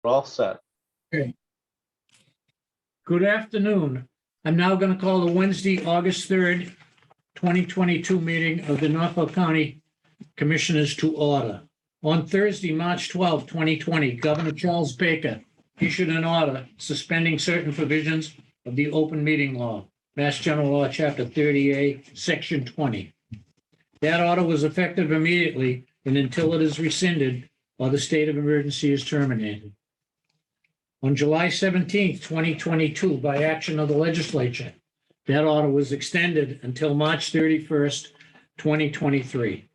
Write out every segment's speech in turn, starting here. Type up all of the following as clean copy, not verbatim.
We're all set. Okay. Good afternoon. I'm now going to call the Wednesday, August 3rd, 2022 meeting of the Norfolk County Commissioners to order. On Thursday, March 12, 2020, Governor Charles Baker issued an order suspending certain provisions of the open meeting law, Mass General Law, Chapter 30A, Section 20. That order was effective immediately and until it is rescinded or the state of emergency is terminated. On July 17th, 2022, by action of the legislature, that order was extended until March 31st, 2023.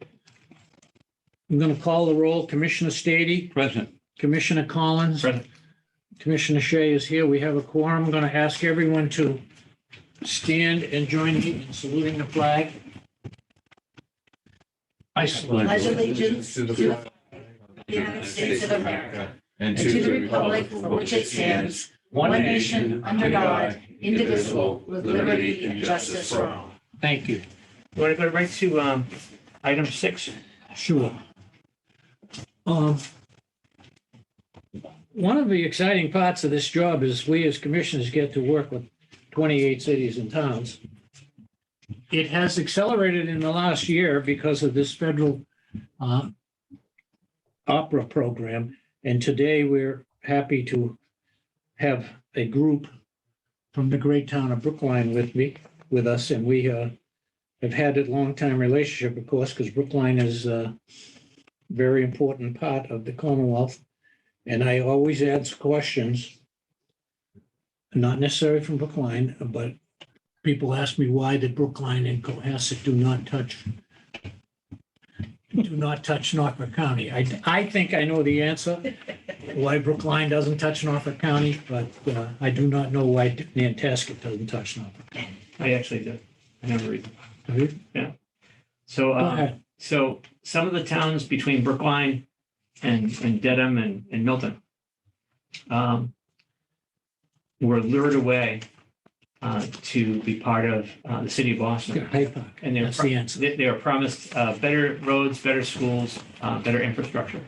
I'm going to call the roll. Commissioner Stady. Present. Commissioner Collins. Present. Commissioner Shea is here. We have a quorum. I'm going to ask everyone to stand and join me in saluting the flag. I salute. Pledge allegiance to the United States of America and to the republic for which it stands, one nation, under God, indivisible, with liberty and justice for all. Thank you. You want to go right to item 6? Sure. One of the exciting parts of this job is we as commissioners get to work with 28 cities and towns. It has accelerated in the last year because of this federal opera program. And today we're happy to have a group from the great town of Brookline with us. And we have had a long time relationship, of course, because Brookline is a very important part of the Commonwealth. And I always ask questions, not necessarily from Brookline, but people ask me why did Brookline and Cohasset do not touch Norfolk County. I think I know the answer, why Brookline doesn't touch Norfolk County, but I do not know why Nantasket doesn't touch Norfolk County. I actually did. I never read them. Have you? Yeah. So, Go ahead. so some of the towns between Brookline and Dedham and Milton were lured away to be part of the city of Boston. Hyde Park. And That's the answer. they were promised better roads, better schools, better infrastructure.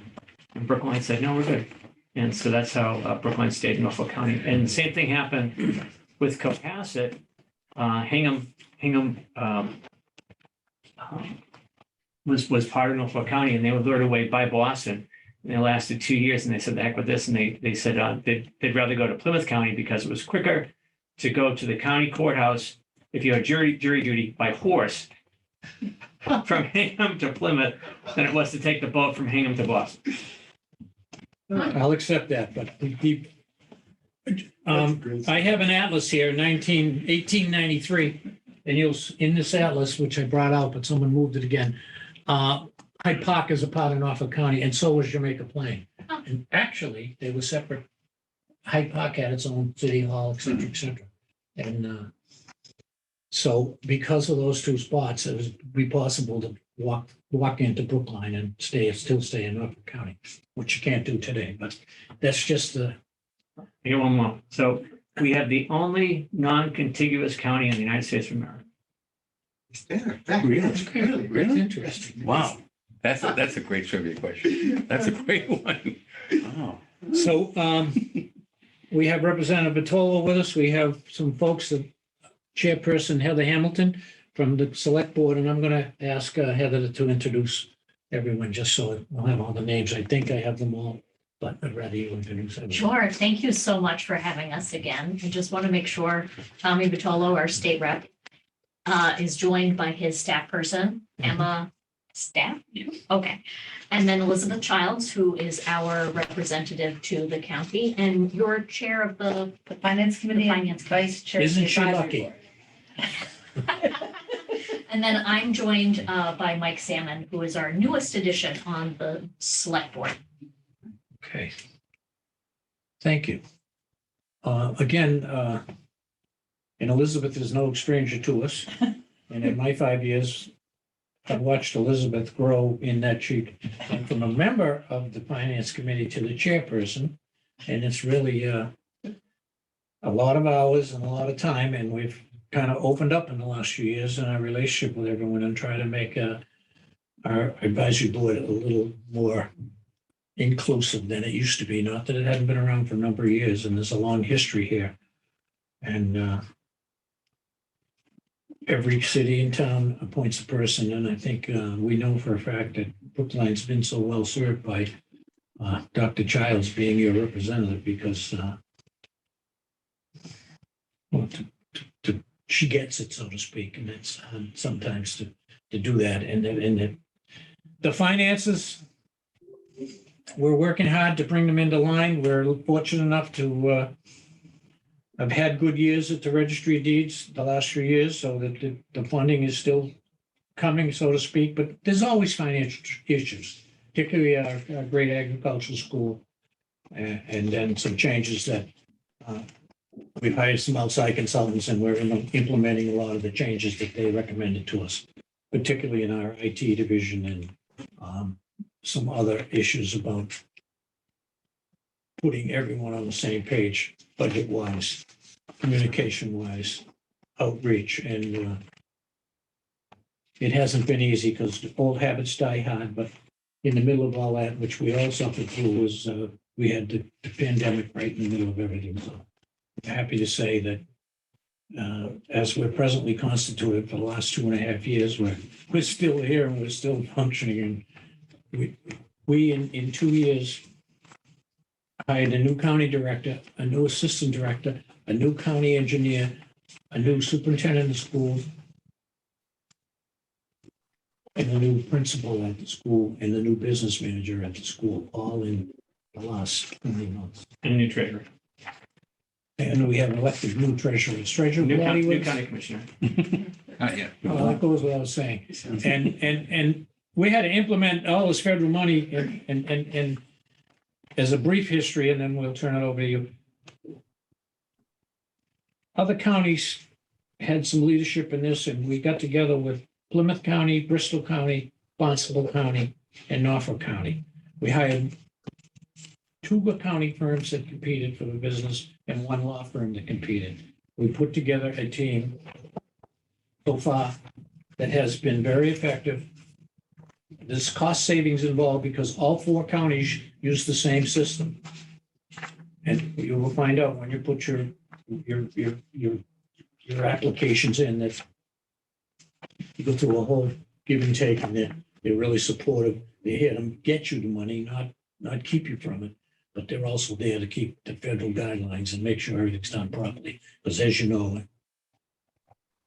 And Brookline said, no, we're good. And so that's how Brookline stayed in Norfolk County. And the same thing happened with Cohasset. Hingham was part of Norfolk County, and they were lured away by Boston. And they lasted 2 years, and they said, the heck with this. And they said they'd rather go to Plymouth County because it was quicker to go to the county courthouse if you had jury duty by horse from Hingham to Plymouth than it was to take the boat from Hingham to Boston. I'll accept that, but I have an atlas here, 1893, and in this atlas, which I brought out, but someone moved it again, Hyde Park is a part of Norfolk County, and so was Jamaica Plain. And actually, they were separate. Hyde Park had its own city hall, et cetera, et cetera. And so because of those two spots, it would be possible to walk into Brookline and still stay in Norfolk County, which you can't do today, but that's just the. I get one more. So we have the only non-contiguous county in the United States of America. Really interesting. Wow, that's a great trivia question. That's a great one. Wow. So we have Representative Vitolo with us. We have some folks, the Chairperson Heather Hamilton from the Select Board, and I'm going to ask Heather to introduce everyone, just so we'll have all the names. I think I have them all, but I'd rather you introduce everyone. Sure. Thank you so much for having us again. I just want to make sure Tommy Vitolo, our state rep, is joined by his staff person, Emma Staff. Okay. And then Elizabeth Childs, who is our representative to the county, and you're chair of the Finance Committee and Finance Committee. Vice Chair. of the Isn't she Advisory lucky? Board. And then I'm joined by Mike Salmon, who is our newest addition on the select board. Okay. Thank you. Again, and Elizabeth is no stranger to us. And in my 5 years, I've watched Elizabeth grow in that she went from a member of the Finance Committee to the chairperson. And it's really a lot of hours and a lot of time. And we've kind of opened up in the last few years in our relationship with everyone and try to make our advisory board a little more inclusive than it used to be. Not that it hadn't been around for a number of years, and there's a long history here. And every city and town appoints a person, and I think we know for a fact that Brookline's been so well served by Dr. Childs being your representative because well, she gets it, so to speak, and it's sometimes to do that. And the finances, we're working hard to bring them into line. We're fortunate enough to have had good years at the Registry of Deeds the last few years, so that the funding is still coming, so to speak. But there's always financial issues, particularly our great agricultural school, and then some changes that we've hired some outside consultants, and we're implementing a lot of the changes that they recommended to us, particularly in our IT division and some other issues about putting everyone on the same page, budget-wise, communication-wise, outreach, and it hasn't been easy because old habits die hard, but in the middle of all that, which we all suffered through, was we had the pandemic right in the middle of everything. So I'm happy to say that as we're presently constituted for the last 2.5 years, we're still here and we're still functioning. And we in 2 years hired a new county director, a new assistant director, a new county engineer, a new superintendent of schools, and a new principal at the school, and the new business manager at the school, all in the last 20 months. And a new treasurer, And we have elected new treasurer. Is Treasurer new Blatty with us? county commissioner. Yeah. Well, that goes without saying. And we had to implement all this federal money and as a brief history, and then we'll turn it over to you. Other counties had some leadership in this, and we got together with Plymouth County, Bristol County, Barnstable County, and Norfolk County. We hired 2 county firms that competed for the business and 1 law firm that competed. We put together a team so far that has been very effective. There's cost savings involved because all 4 counties use the same system. And you will find out when you put your applications in that you go through a whole give and take, and they're really supportive. They're here to get you the money, not keep you from it. But they're also there to keep the federal guidelines and make sure everything's done properly. Because as you know,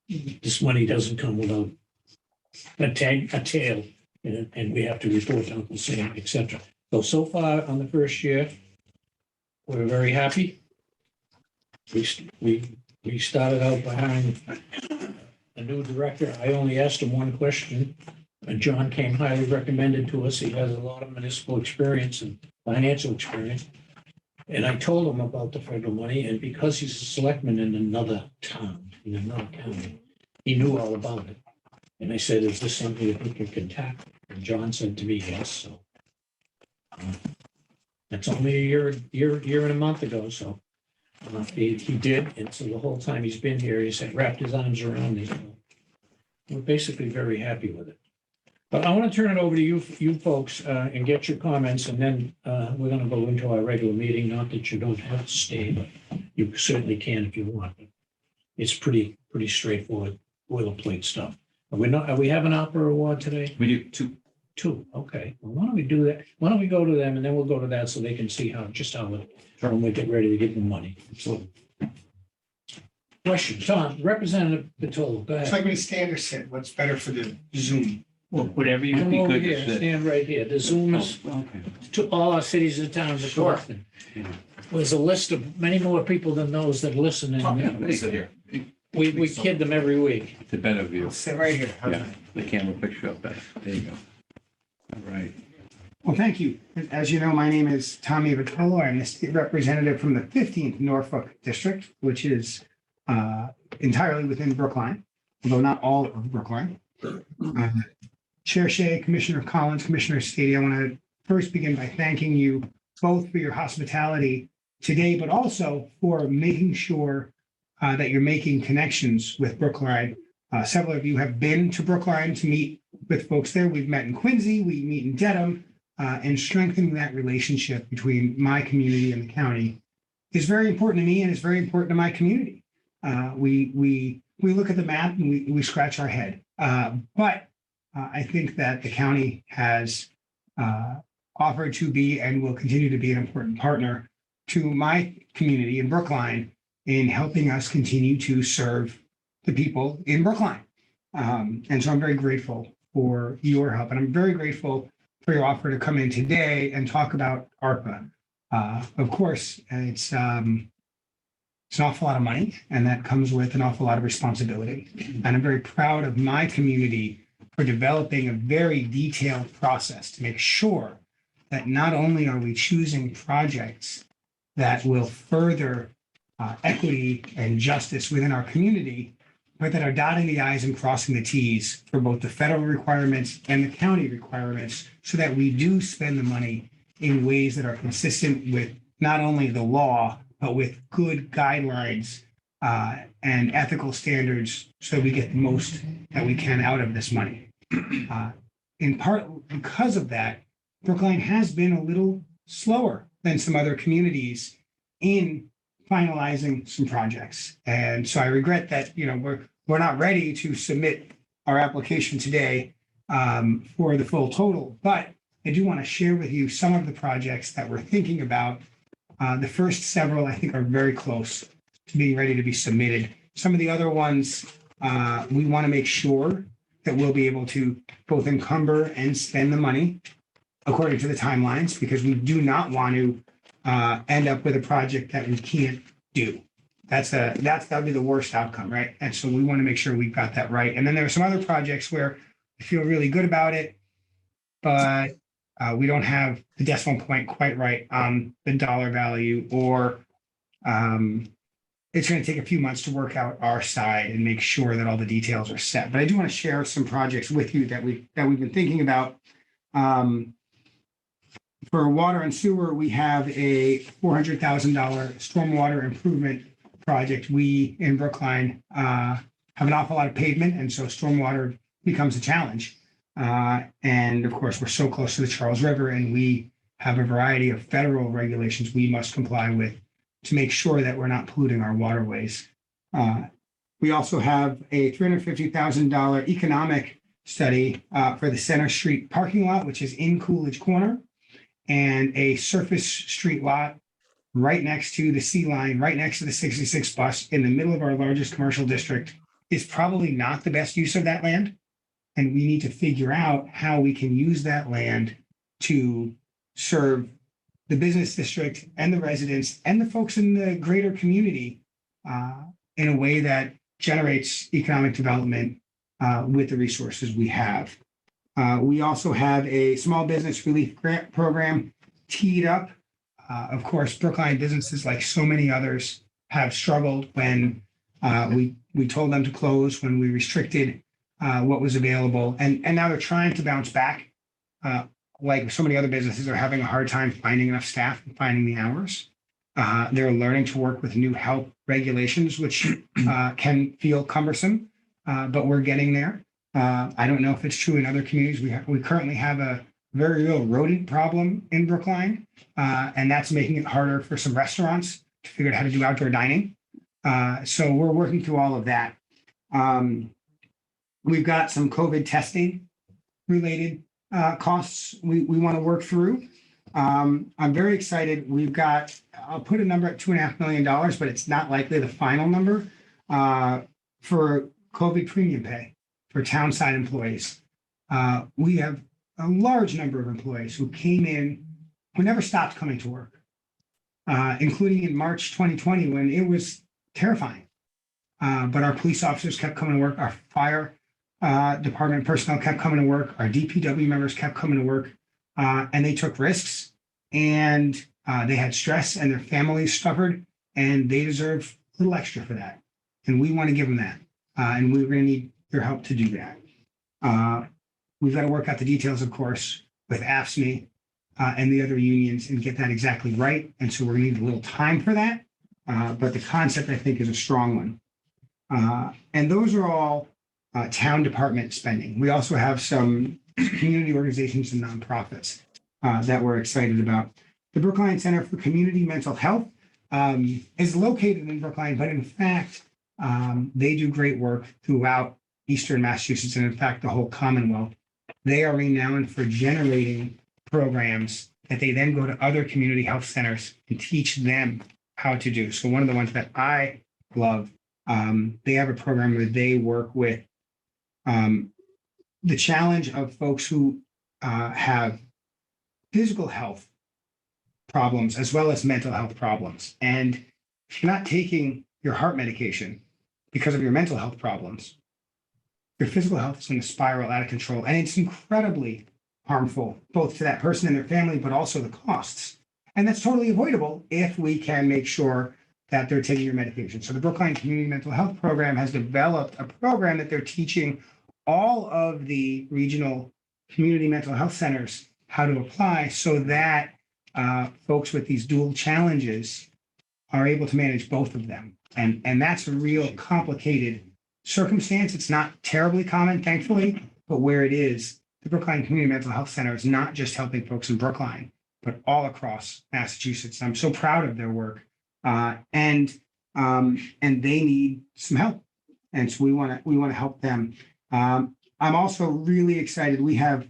this money doesn't come without a tail, and we have to report Uncle Sam, et cetera. So far on the first year, we're very happy. We started out by hiring a new director. I only asked him one question. And John came highly recommended to us. He has a lot of municipal experience and financial experience. And I told him about the federal money, and because he's a selectman in another town, in another county, he knew all about it. And I said, is this something that we can contact? And John said to me, yes. So that's only a year and a month ago. So he did. And so the whole time he's been here, he's wrapped his arms around it. We're basically very happy with it. But I want to turn it over to you folks and get your comments, and then we're going to go into our regular meeting. Not that you don't have to stay, but you certainly can if you want. It's pretty straightforward boilerplate stuff. Are we have an opera award today? We do 2. 2. Okay. Well, why don't we do that? Why don't we go to them, and then we'll go to that so they can see how when we get ready to get the money. So, question, Tom, Representative Vitolo, go It's ahead. like when stand or sit, what's better for the Zoom? Well, whatever you, Come be over good to here, sit. stand right here. The Zoom is Okay. to all our cities and towns. Sure. There's a list of many more people than those that listen, Yeah, and sit here. we kid them every week. It's a better view. I'll sit right here. How's Yeah, that? the camera picks you up better. There you go. All right. Well, thank you. As you know, my name is Tommy Vitolo. I'm the state representative from the 15th Norfolk District, which is entirely within Brookline, although not all of Brookline. Chair Shea, Commissioner Collins, Commissioner Stady, I want to first begin by thanking you both for your hospitality today, but also for making sure that you're making connections with Brookline. Several of you have been to Brookline to meet with folks there. We've met in Quincy, we meet in Dedham. and strengthening that relationship between my community and the county is very important to me and it's very important to my community. We look at the map and we scratch our head. But I think that the county has offered to be and will continue to be an important partner to my community in Brookline in helping us continue to serve the people in Brookline. And so I'm very grateful for your help. And I'm very grateful for your offer to come in today and talk about ARPA. Of course, it's an awful lot of money, and that comes with an awful lot of responsibility. And I'm very proud of my community for developing a very detailed process to make sure that not only are we choosing projects that will further equity and justice within our community, but that are dotting the i's and crossing the t's for both the federal requirements and the county requirements, so that we do spend the money in ways that are consistent with not only the law, but with good guidelines and ethical standards, so we get the most that we can out of this money. In part because of that, Brookline has been a little slower than some other communities in finalizing some projects. And so I regret that, we're not ready to submit our application today for the full total, but I do want to share with you some of the projects that we're thinking about. The first several, I think, are very close to being ready to be submitted. Some of the other ones, we want to make sure that we'll be able to both encumber and spend the money according to the timelines, because we do not want to end up with a project that we can't do. That'd be the worst outcome, right? And so we want to make sure we've got that right. And then there are some other projects where we feel really good about it, but we don't have the decimal point quite right on the dollar value, or it's going to take a few months to work out our side and make sure that all the details are set. But I do want to share some projects with you that we've been thinking about. For water and sewer, we have a $400,000 stormwater improvement project. We in Brookline have an awful lot of pavement, and so stormwater becomes a challenge. And of course, we're so close to the Charles River, and we have a variety of federal regulations we must comply with to make sure that we're not polluting our waterways. We also have a $350,000 economic study for the Center Street parking lot, which is in Coolidge Corner, and a surface street lot right next to the Sea Line, right next to the 66 bus in the middle of our largest commercial district is probably not the best use of that land. And we need to figure out how we can use that land to serve the business district and the residents and the folks in the greater community in a way that generates economic development with the resources we have. We also have a small business relief grant program teed up. Of course, Brookline businesses, like so many others, have struggled when we told them to close, when we restricted what was available. And now they're trying to bounce back. Like so many other businesses, are having a hard time finding enough staff and finding the hours. They're learning to work with new health regulations, which can feel cumbersome, but we're getting there. I don't know if it's true in other communities. We currently have a very real rodent problem in Brookline, and that's making it harder for some restaurants to figure out how to do outdoor dining. So we're working through all of that. We've got some COVID testing related costs we want to work through. I'm very excited. I'll put a number at $2.5 million, but it's not likely the final number for COVID premium pay for town side employees. We have a large number of employees who came in, who never stopped coming to work, including in March 2020 when it was terrifying. But our police officers kept coming to work. Our fire department personnel kept coming to work. Our DPW members kept coming to work, and they took risks, and they had stress, and their families suffered, and they deserve a little extra for that. And we want to give them that. And we're going to need your help to do that. We've got to work out the details, of course, with AFSCME and the other unions and get that exactly right. And so we're going to need a little time for that. But the concept, I think, is a strong one. And those are all town department spending. We also have some community organizations and nonprofits. that we're excited about. The Brookline Center for Community Mental Health is located in Brookline, but in fact, they do great work throughout Eastern Massachusetts and in fact, the whole Commonwealth. They are renowned for generating programs that they then go to other community health centers and teach them how to do. So one of the ones that I love, they have a program where they work with the challenge of folks who have physical health problems as well as mental health problems. And if you're not taking your heart medication because of your mental health problems, your physical health is going to spiral out of control. And it's incredibly harmful, both to that person and their family, but also the costs. And that's totally avoidable if we can make sure that they're taking your medication. So the Brookline Community Mental Health Program has developed a program that they're teaching all of the regional community mental health centers how to apply so that folks with these dual challenges are able to manage both of them. And that's a real complicated circumstance. It's not terribly common, thankfully, but where it is, the Brookline Community Mental Health Center is not just helping folks in Brookline, but all across Massachusetts. I'm so proud of their work, and they need some help, and so we want to help them. I'm also really excited. We have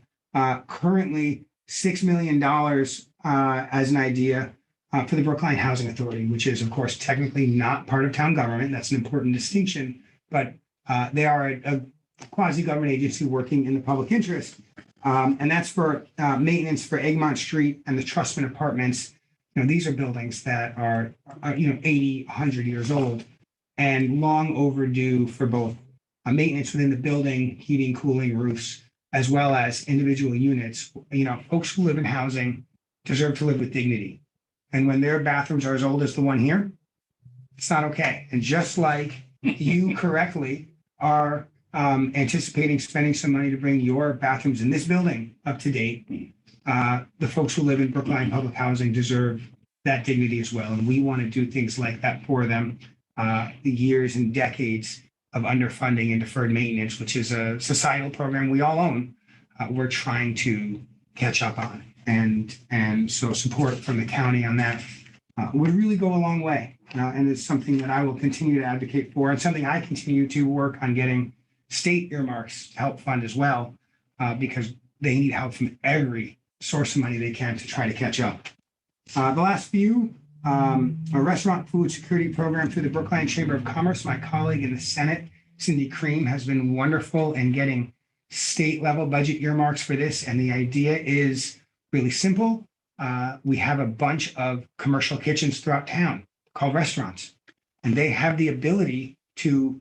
currently $6 million as an idea for the Brookline Housing Authority, which is, of course, technically not part of town government. That's an important distinction, but they are a quasi-government agency working in the public interest. And that's for maintenance for Egmont Street and the Trustman Apartments. These are buildings that are 80, 100 years old and long overdue for both maintenance within the building, heating, cooling, roofs, as well as individual units. Folks who live in housing deserve to live with dignity. And when their bathrooms are as old as the one here, it's not okay. And just like you correctly are anticipating spending some money to bring your bathrooms in this building up to date, the folks who live in Brookline Public Housing deserve that dignity as well. And we want to do things like that for them. The years and decades of underfunding and deferred maintenance, which is a societal program we all own, we're trying to catch up on. And so support from the county on that would really go a long way. And it's something that I will continue to advocate for, and something I continue to work on getting state earmarks to help fund as well, because they need help from every source of money they can to try to catch up. The last few, a restaurant food security program through the Brookline Chamber of Commerce. My colleague in the Senate, Cindy Cream, has been wonderful in getting state level budget earmarks for this. And the idea is really simple. We have a bunch of commercial kitchens throughout town called restaurants, and they have the ability to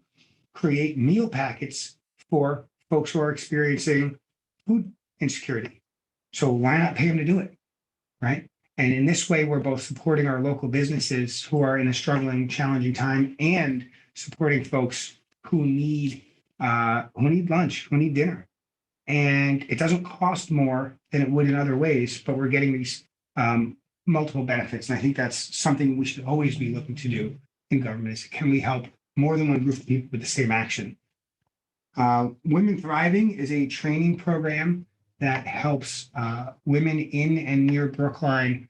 create meal packets for folks who are experiencing food insecurity. So why not pay them to do it, right? And in this way, we're both supporting our local businesses who are in a struggling, challenging time, and supporting folks who need lunch, who need dinner. And it doesn't cost more than it would in other ways, but we're getting these multiple benefits. And I think that's something we should always be looking to do in government is, can we help more than one group of people with the same action? Women Thriving is a training program that helps women in and near Brookline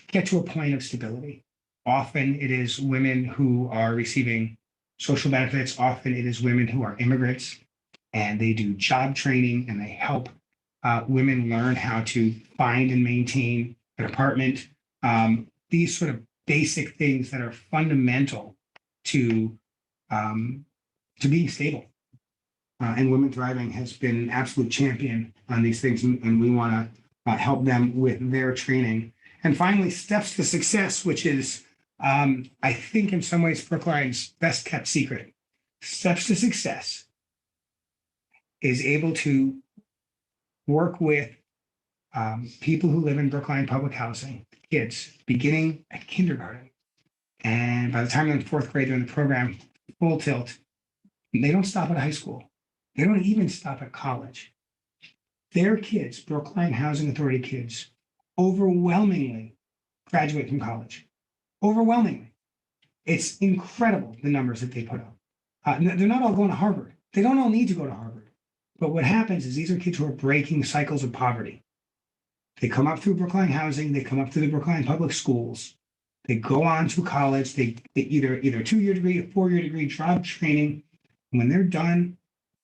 get to a point of stability. Often it is women who are receiving social benefits. Often it is women who are immigrants, and they do job training and they help women learn how to find and maintain an apartment. These sort of basic things that are fundamental to being stable. And Women Thriving has been an absolute champion on these things, and we want to help them with their training. And finally, Steps to Success, which is, I think, in some ways, Brookline's best kept secret. Steps to Success is able to work with people who live in Brookline public housing, kids, beginning at kindergarten. And by the time they're in fourth grade, they're in the program full tilt. They don't stop at high school. They don't even stop at college. Their kids, Brookline Housing Authority kids, overwhelmingly graduate from college. Overwhelmingly. It's incredible the numbers that they put up. They're not all going to Harvard. They don't all need to go to Harvard. But what happens is these are kids who are breaking cycles of poverty. They come up through Brookline Housing, they come up through the Brookline Public Schools, they go on to college, they either a 2-year degree, a 4-year degree, job training. When they're done,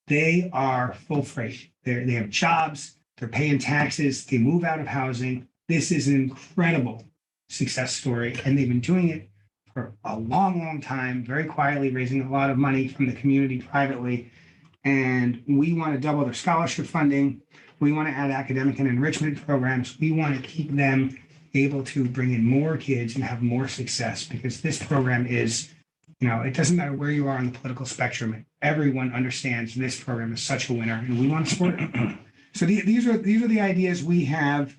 they are full freight. They have jobs, they're paying taxes, they move out of housing. This is an incredible success story, and they've been doing it for a long, long time, very quietly, raising a lot of money from the community privately. And we want to double their scholarship funding. We want to add academic and enrichment programs. We want to keep them able to bring in more kids and have more success, because this program is, it doesn't matter where you are on the political spectrum. Everyone understands this program is such a winner, and we want to support it. So these are the ideas we have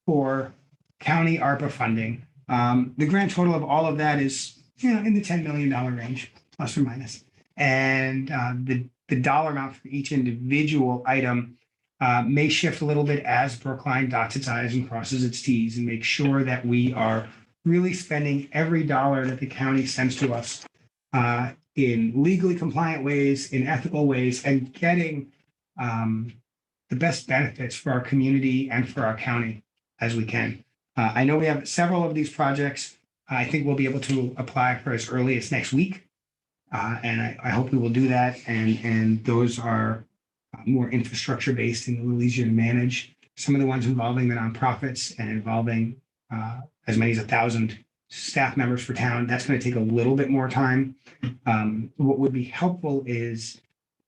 for county ARPA funding. The grand total of all of that is, in the $10 million range, plus or minus. And the dollar amount for each individual item may shift a little bit as Brookline dots its I's and crosses its T's, and make sure that we are really spending every dollar that the county sends to us in legally compliant ways, in ethical ways, and getting the best benefits for our community and for our county as we can. I know we have several of these projects. I think we'll be able to apply for as early as next week. And I hope we will do that. And those are more infrastructure based and a little easier to manage. Some of the ones involving the nonprofits and involving as many as 1,000 staff members for town, that's going to take a little bit more time. What would be helpful is,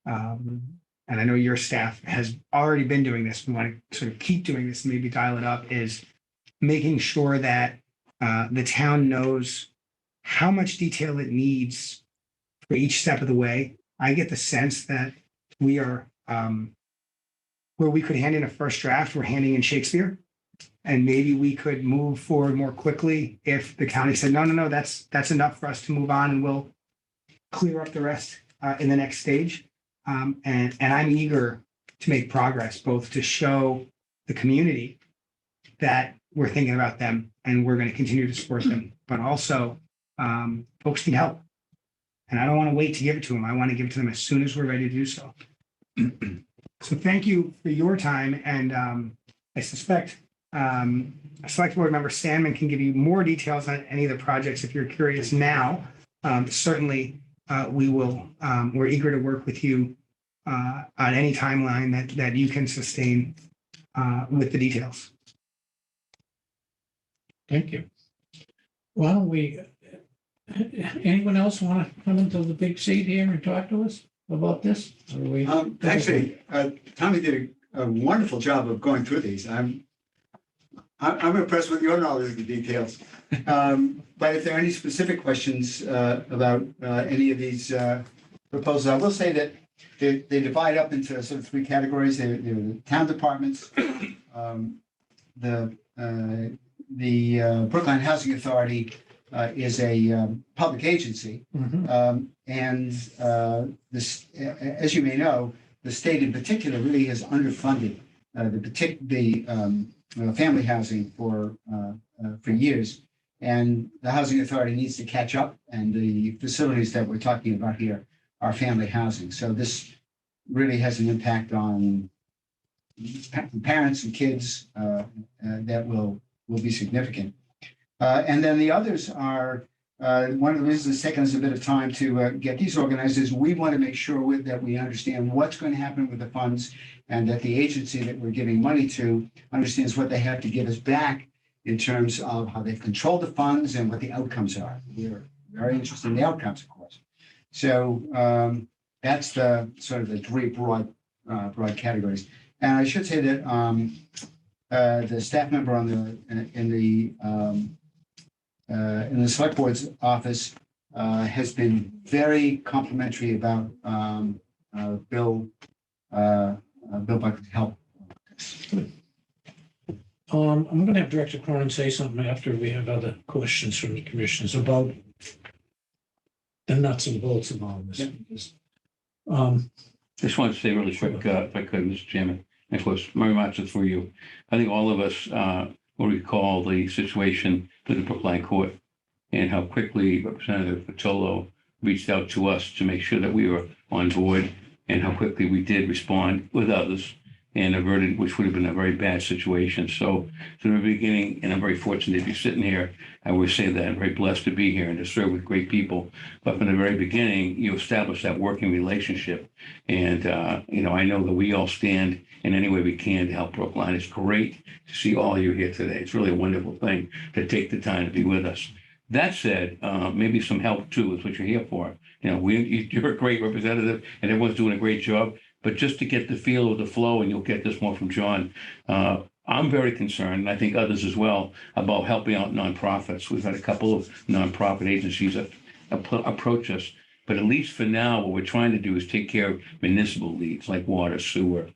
and I know your staff has already been doing this, we want to sort of keep doing this, maybe dial it up, is making sure that the town knows how much detail it needs for each step of the way. I get the sense that we are, where we could hand in a first draft, we're handing in Shakespeare. And maybe we could move forward more quickly if the county said, no, that's enough for us to move on, and we'll clear up the rest in the next stage. And I'm eager to make progress, both to show the community that we're thinking about them and we're going to continue to support them, but also folks need help. And I don't want to wait to give it to them. I want to give it to them as soon as we're ready to do so. So thank you for your time. And I suspect Select Board Member Sandman can give you more details on any of the projects if you're curious now. Certainly, we're eager to work with you on any timeline that you can sustain with the details. Thank you. Why don't we, anyone else want to come into the big seat here and talk to us about this? Or we- Actually, Tommy did a wonderful job of going through these. I'm impressed with your knowledge of the details. But if there are any specific questions about any of these proposals, I will say that they divide up into sort of 3 categories. They're the town departments, the Brookline Housing Authority is a public agency. And this, as you may know, the state in particular really has underfunded the family housing for years. And the Housing Authority needs to catch up, and the facilities that we're talking about here are family housing. So this really has an impact on parents and kids that will be significant. And then the others are, one of the reasons it's taken us a bit of time to get these organized is we want to make sure that we understand what's going to happen with the funds, and that the agency that we're giving money to understands what they have to give us back in terms of how they've controlled the funds and what the outcomes are. We're very interested in the outcomes, of course. So that's the sort of the 3 broad categories. And I should say that the staff member in the select board's office has been very complimentary about Bill Buckley's help. I'm going to have Director Cronin say something after we have other questions from the commissioners about the nuts and bolts of all this. Just want to say really quick, if I could, Mr. Chairman, and of course, my remarks are for you. I think all of us will recall the situation with the Brookline Court and how quickly Representative Patolo reached out to us to make sure that we were on board and how quickly we did respond with others and averted, which would have been a very bad situation. So from the beginning, and I'm very fortunate to be sitting here, I always say that I'm very blessed to be here and to serve with great people. But from the very beginning, you establish that working relationship. And, I know that we all stand in any way we can to help Brookline. It's great to see all you here today. It's really a wonderful thing to take the time to be with us. That said, maybe some help too is what you're here for. You're a great representative and everyone's doing a great job. But just to get the feel of the flow, and you'll get this more from John, I'm very concerned, and I think others as well, about helping out nonprofits. We've had a couple of nonprofit agencies that approach us. But at least for now, what we're trying to do is take care of municipal needs like water, sewer,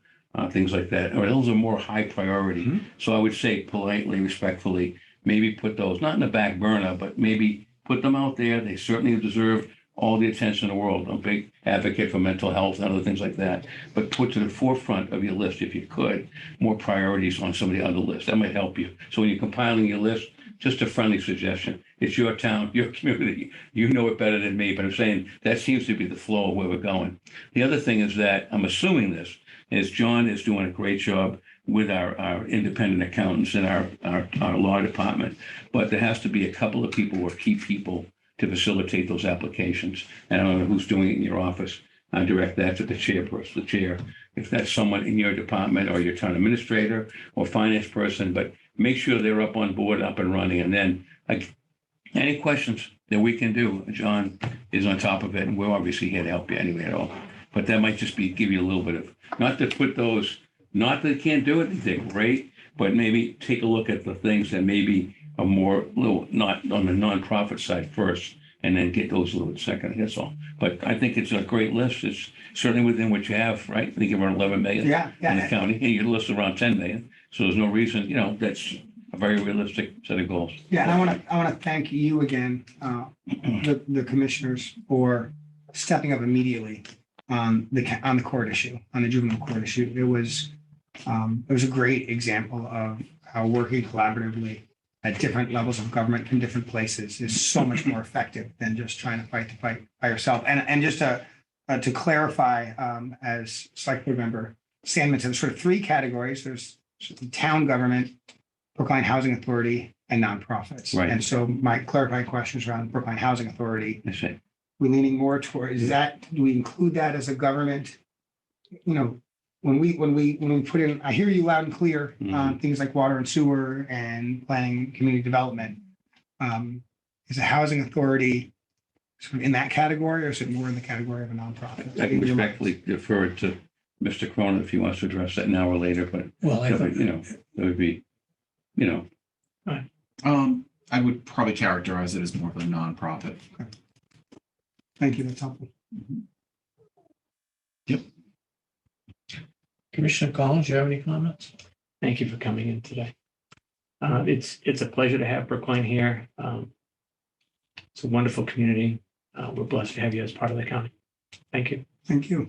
things like that. Or those are more high priority. Mhm. So I would say politely, respectfully, maybe put those, not in the back burner, but maybe put them out there. They certainly deserve all the attention in the world. I'm a big advocate for mental health and other things like that. But put to the forefront of your list, if you could, more priorities on some of the other lists. That might help you. So when you're compiling your list, just a friendly suggestion. It's your town, your community. You know it better than me, but I'm saying that seems to be the flow of where we're going. The other thing is that I'm assuming this is John is doing a great job with our independent accountants and our law department. But there has to be a couple of people who are key people to facilitate those applications. And I don't know who's doing it in your office. I direct that to the chairperson, the chair. If that's someone in your department or your town administrator or finance person, but make sure they're up on board, up and running. And then any questions that we can do, John is on top of it. And we're obviously here to help you anyway at all. But that might just give you a little bit of, not to put those, not that they can't do it, they're great, but maybe take a look at the things that maybe are more little, not on the nonprofit side first, and then get those a little bit second. That's all. But I think it's a great list. It's certainly within what you have, right? I think you're around 11 million Yeah, in the yeah. county, and your list around 10 million. So there's no reason, that's a very realistic set of goals. Yeah, and I want to thank you again, the commissioners, for stepping up immediately on the court issue, on the juvenile court issue. It was a great example of how working collaboratively at different levels of government in different places is so much more effective than just trying to fight the fight by yourself. And just to clarify, as select board member Sandman said, there's sort of three categories. There's town government, Brookline Housing Authority, and nonprofits. Right. And so my clarifying questions around Brookline Housing Authority, That's it. we're leaning more towards that. Do we include that as a government? When we put in, I hear you loud and clear on things like water and sewer and planning community development. Is a housing authority sort of in that category, or is it more in the category of a nonprofit? I can respectfully defer to Mr. Cronin if he wants to address that now or later, but Well, I that think, would be, I would probably characterize it as more of a nonprofit. Thank you, that's helpful. Commissioner Collins, you have any comments? Thank you for coming in today. It's a pleasure to have Brookline here. It's a wonderful community. We're blessed to have you as part of the county. Thank you. Thank you.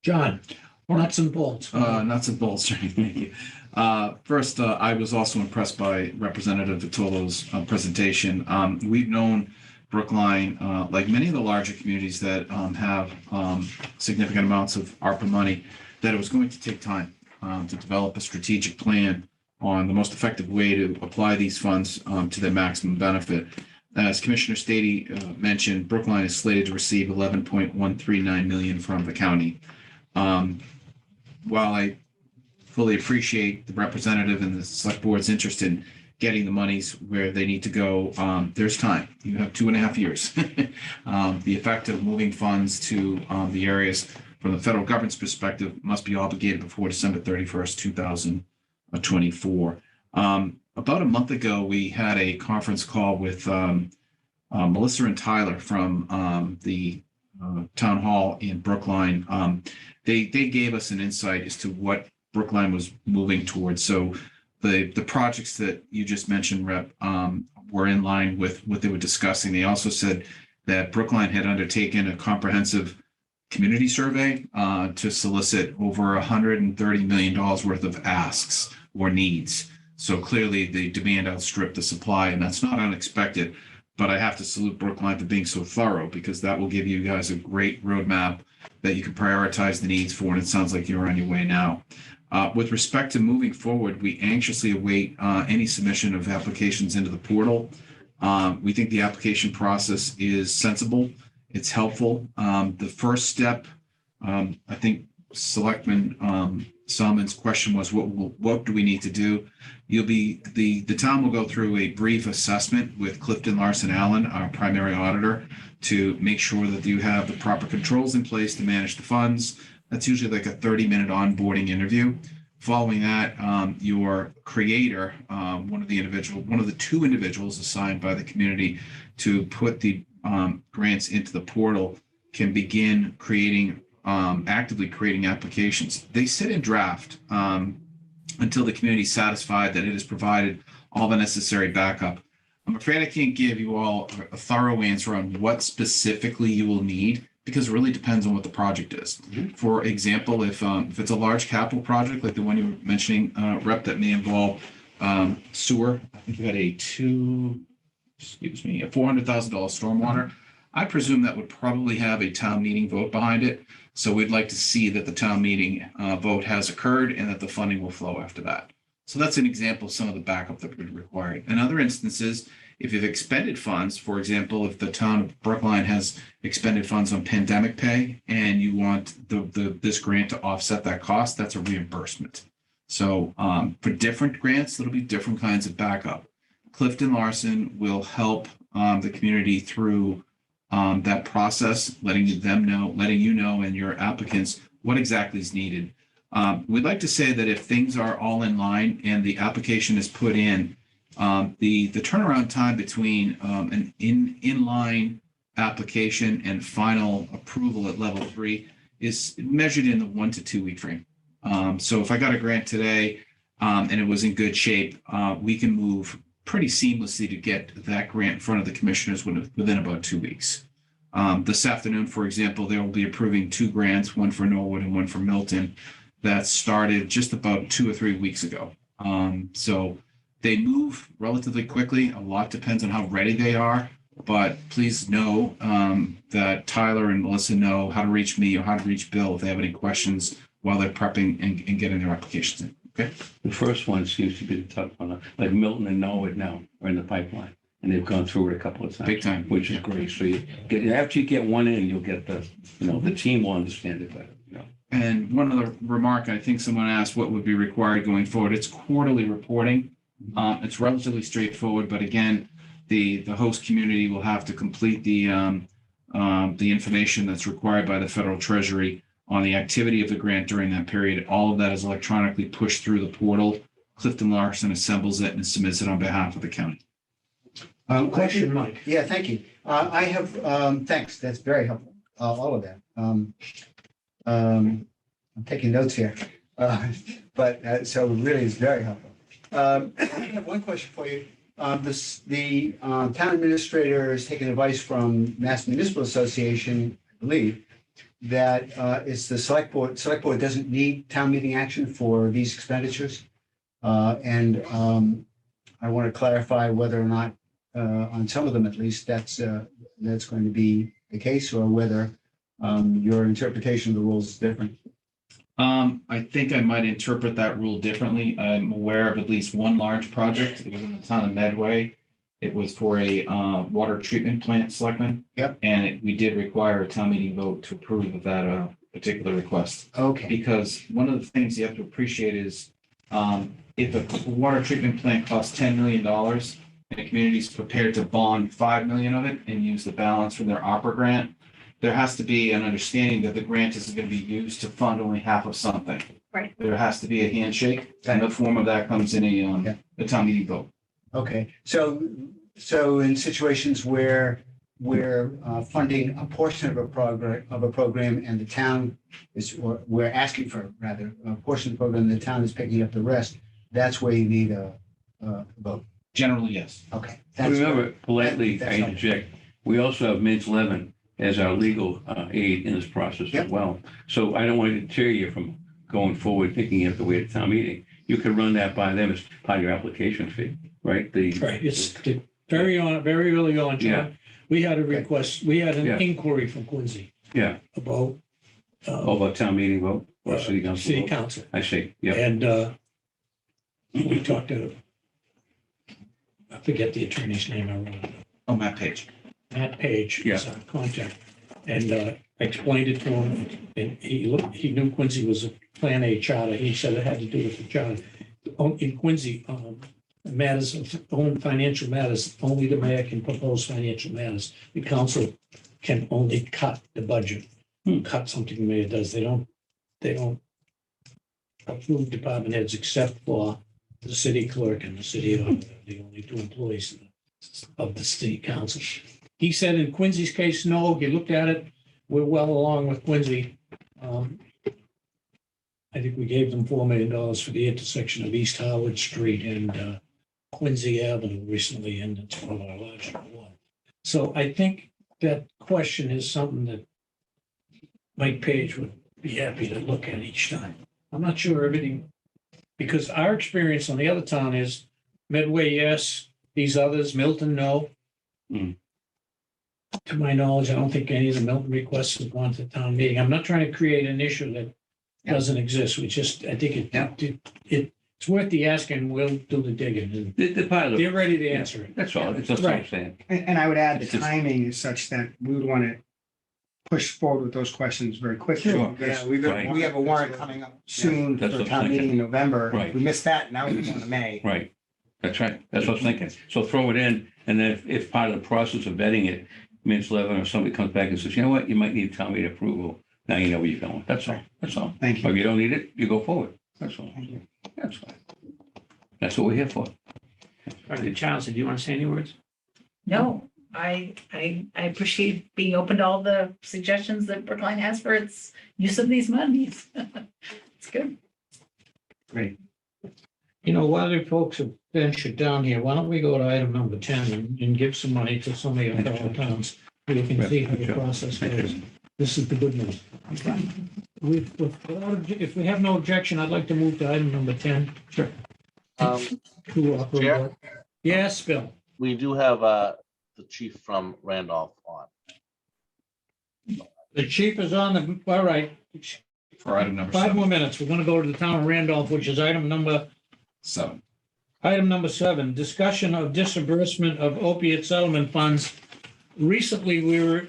John, nuts and bolts. Nuts and bolts, thank you. First, I was also impressed by Representative Vitolo's presentation. We've known Brookline, like many of the larger communities that have significant amounts of ARPA money, that it was going to take time to develop a strategic plan on the most effective way to apply these funds to their maximum benefit. As Commissioner Stady mentioned, Brookline is slated to receive $11.139 million from the county. While I fully appreciate the representative and the select board's interest in getting the monies where they need to go, there's time. You have 2.5 years. The effect of moving funds to the areas from the federal government's perspective must be obligated before December 31st, 2024. About a month ago, we had a conference call with Melissa and Tyler from the town hall in Brookline. They gave us an insight as to what Brookline was moving towards. So the projects that you just mentioned, Rep, were in line with what they were discussing. They also said that Brookline had undertaken a comprehensive community survey to solicit over $130 million worth of asks or needs. So clearly the demand outstripped the supply, and that's not unexpected. But I have to salute Brookline for being so thorough, because that will give you guys a great roadmap that you can prioritize the needs for, and it sounds like you're on your way now. With respect to moving forward, we anxiously await any submission of applications into the portal. We think the application process is sensible. It's helpful. The first step, I think Selectman Salmon's question was, what do we need to do? The town will go through a brief assessment with Clifton Larson Allen, our primary auditor, to make sure that you have the proper controls in place to manage the funds. That's usually like a 30-minute onboarding interview. Following that, your creator, one of the two individuals assigned by the community to put the grants into the portal, can begin actively creating applications. They sit in draft until the community is satisfied that it has provided all the necessary backup. I'm afraid I can't give you all a thorough answer on what specifically you will need, because it really depends on what the project is. For example, if it's a large capital project like the one you were mentioning, Rep, that may involve sewer, I think you had a $400,000 stormwater. I presume that would probably have a town meeting vote behind it. So we'd like to see that the town meeting vote has occurred and that the funding will flow after that. So that's an example of some of the backup that would be required. In other instances, if you've expended funds, for example, if the town of Brookline has expended funds on pandemic pay and you want this grant to offset that cost, that's a reimbursement. So for different grants, there'll be different kinds of backup. Clifton Larson will help the community through that process, letting you know and your applicants what exactly is needed. We'd like to say that if things are all in line and the application is put in, the turnaround time between an inline application and final approval at level 3 is measured in the 1 to 2 week frame. So if I got a grant today and it was in good shape, we can move pretty seamlessly to get that grant in front of the commissioners within about 2 weeks. This afternoon, for example, they will be approving 2 grants, one for Norwood and one for Milton, that started just about 2 or 3 weeks ago. So they move relatively quickly. A lot depends on how ready they are, but please know that Tyler and Melissa know how to reach me or how to reach Bill if they have any questions while they're prepping and getting their applications in. Okay. The first one seems to be the tough one, like Milton and Norwood now are in the pipeline, and they've gone through it a couple of times. Big time. Which is great. So after you get one in, you'll get the team will understand it better. And one other remark, I think someone asked what would be required going forward. It's quarterly reporting. It's relatively straightforward, but again, the host community will have to complete the information that's required by the federal treasury on the activity of the grant during that period. All of that is electronically pushed through the portal. Clifton Larson assembles it and submits it on behalf of the county. Question, Mike. Yeah, thank you. I have, thanks, that's very helpful, all of that. I'm taking notes here, but so really it's very helpful. I have one question for you. The town administrator is taking advice from Mass Municipal Association, I believe, that it's the select board doesn't need town meeting action for these expenditures. And I want to clarify whether or not, on some of them at least, that's going to be the case, or whether your interpretation of the rules is different. I think I might interpret that rule differently. I'm aware of at least one large project. It was in the town of Medway. It was for a water treatment plant, Selectman. Yep. And we did require a town meeting vote to approve of that particular request. Okay. Because one of the things you have to appreciate is if a water treatment plant costs $10 million and the community is prepared to bond $5 million of it and use the balance from their opera grant, there has to be an understanding that the grant isn't going to be used to fund only half of something. Right. There has to be a handshake, and the form of that comes in a town meeting vote. Okay, so in situations where we're funding a portion of a program and the town is, or we're asking for rather, a portion of the program, the town is picking up the rest, that's where you need a vote. Generally, yes. Okay. Remember, politely, I that's helpful. interject, we also have Midge Levin as our legal aid in this process as Yep. well. So I don't want to deter you from going forward, thinking you have to wait at town meeting. You can run that by them as part of your application fee, right? Right, it's very early on, Yeah. John. We had a request, we had Yeah. an inquiry from Quincy Yeah, about Over town meeting vote or city council City vote? council. I see, yeah. And we talked to, I forget the attorney's name, I wrote it. Oh, Matt Page. Matt Page is our contact. And I explained it to him, and he knew Quincy was a Plan A charter. He said it had to do with the charter. In Quincy, matters of own financial matters, only the mayor can propose financial matters. The council can only cut the budget, cut something the mayor does. They don't approve department heads except for the city clerk and the city auditor, the only two employees of the city council. He said in Quincy's case, no, he looked at it, we're well along with Quincy. I think we gave them $4 million for the intersection of East Howard Street and Quincy Avenue recently, and it's one of our largest one. So I think that question is something that Mike Page would be happy to look at each time. I'm not sure everything, because our experience on the other town is Medway, yes, these others, Milton, no. Mm. To my knowledge, I don't think any of the Milton requests have gone to town meeting. I'm not trying to create an issue that doesn't exist. I think it's worth the asking. We'll do the digging, and The part of the, they're ready to answer it. that's all, it's just what I'm saying. And I would add the It's just- timing is such that we would want to push forward with those questions very quickly. Sure. Because Right. we have a warrant coming up soon That's for what I'm town meeting thinking. in November. Right. We missed that, now we're going to May. Right, that's right, that's what I was thinking. So throw it in, and then if part of the process of vetting it, Mitch Levin or somebody comes back and says, you know what, you might need town meeting approval, now you know where you're going, that's all, that's all. Thank Or if you. you don't need it, you go forward, that's all. Thank you. That's fine. That's what we're here for. All right, Charles, do you want to say any words? No, I appreciate being open to all the suggestions that Brookline has for its use of these monies. It's good. Great. You know, while the folks have ventured down here, why don't we go to item number 10 and give some money to some of your fellow towns? We can see how the process goes. This is the good news. If we have no objection, I'd like to move to item number 10. Sure. Chair? Yes, Bill. We do have the chief from Randolph on. The chief is on the, all right. For item number 5 more 7. minutes. We're going to go to the town of Randolph, which is item number 7, discussion of disbursement of opiate settlement funds. Recently, we were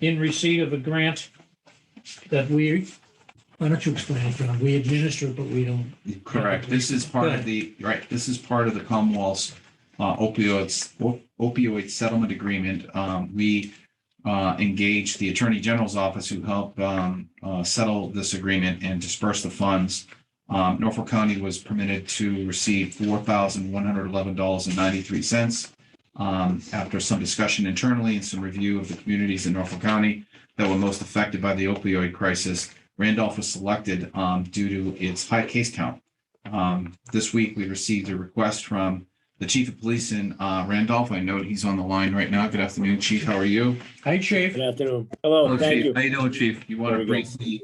in receipt of a grant that why don't you explain it, John? We administer it, but we don't. Correct. This is part of the, right, this is part of the Commonwealth's opioid settlement agreement. We engaged the Attorney General's office who helped settle this agreement and disperse the funds. Norfolk County was permitted to receive $4,111.93 after some discussion internally and some review of the communities in Norfolk County that were most affected by the opioid crisis. Randolph was selected due to its high case count. This week, we received a request from the chief of police in Randolph. I know he's on the line right now. Good afternoon, chief. How are you? Hi, chief. Good afternoon. Hello, Hello, thank Chief. you. How you doing, Chief? You want to Very briefly,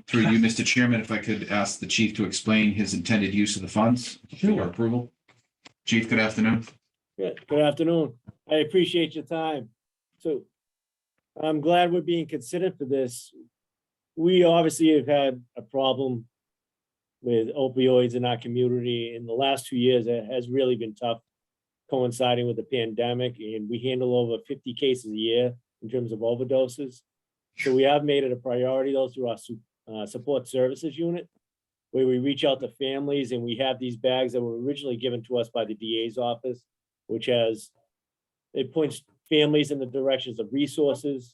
through you, Mr. Chairman, if I could ask the chief to explain his intended use of the funds for your approval? Chief, good afternoon. Good afternoon. I appreciate your time. So I'm glad we're being considered for this. We obviously have had a problem with opioids in our community. In the last 2 years, it has really been tough coinciding with the pandemic, and we handle over 50 cases a year in terms of overdoses. So we have made it a priority though through our support services unit, where we reach out to families, and we have these bags that were originally given to us by the DA's office, which it points families in the directions of resources,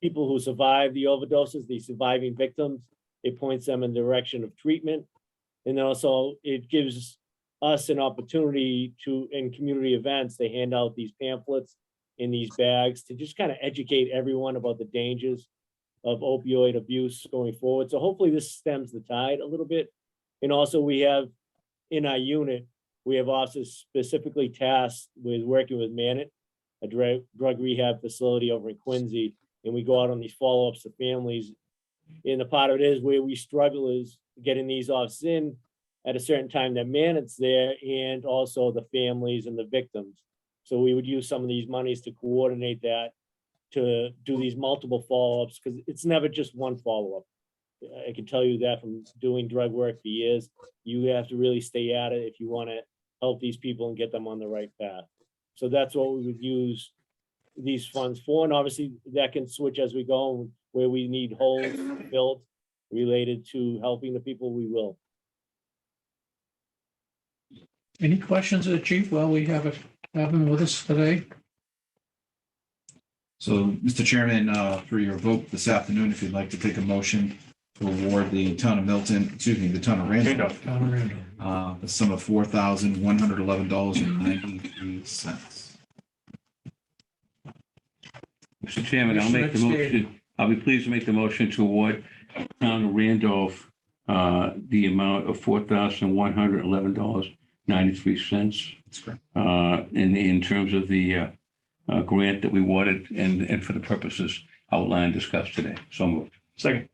people who survive the overdoses, the surviving victims. It points them in the direction of treatment. And then also it gives us an opportunity to, in community events, they hand out these pamphlets in these bags to just kind of educate everyone about the dangers of opioid abuse going forward. So hopefully this stems the tide a little bit. And also we have in our unit, we have officers specifically tasked with working with Manit, a drug rehab facility over in Quincy. And we go out on these follow-ups to families. And the part of it is where we struggle is getting these officers in at a certain time that Manit's there, and also the families and the victims. So we would use some of these monies to coordinate that to do these multiple follow-ups, because it's never just one follow-up. I can tell you that from doing drug work for years. You have to really stay at it if you want to help these people and get them on the right path. So that's what we would use these funds for. And obviously that can switch as we go, where we need holes filled related to helping the people, we will. Any questions of the chief while we have him with us today? So, Mr. Chairman, for your vote this afternoon, if you'd like to take a motion to award the town of Milton, excuse me, the town of Randolph, Town of Randolph. the sum of $4,111.93. Mr. Chairman, I'll make the motion. I'll be pleased to make the motion to award town of Randolph the amount of $4,111.93. That's correct. In terms of the grant that we awarded and for the purposes outlined and discussed today. So moved. Second.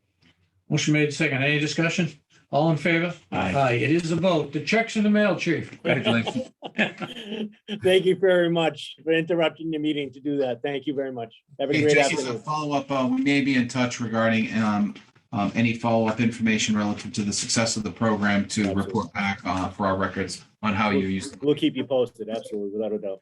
Motion made second. Any discussion? All in favor? Aye. It is a vote. The check's in the mail, chief. Congratulations. Thank you very much for interrupting the meeting to do that. Thank you very much. Have a Hey, great Jesse, as a afternoon. follow-up, we may be in touch regarding any follow-up information relative to the success of the program to report back for our records on how you use them. We'll keep you posted, absolutely, without a doubt.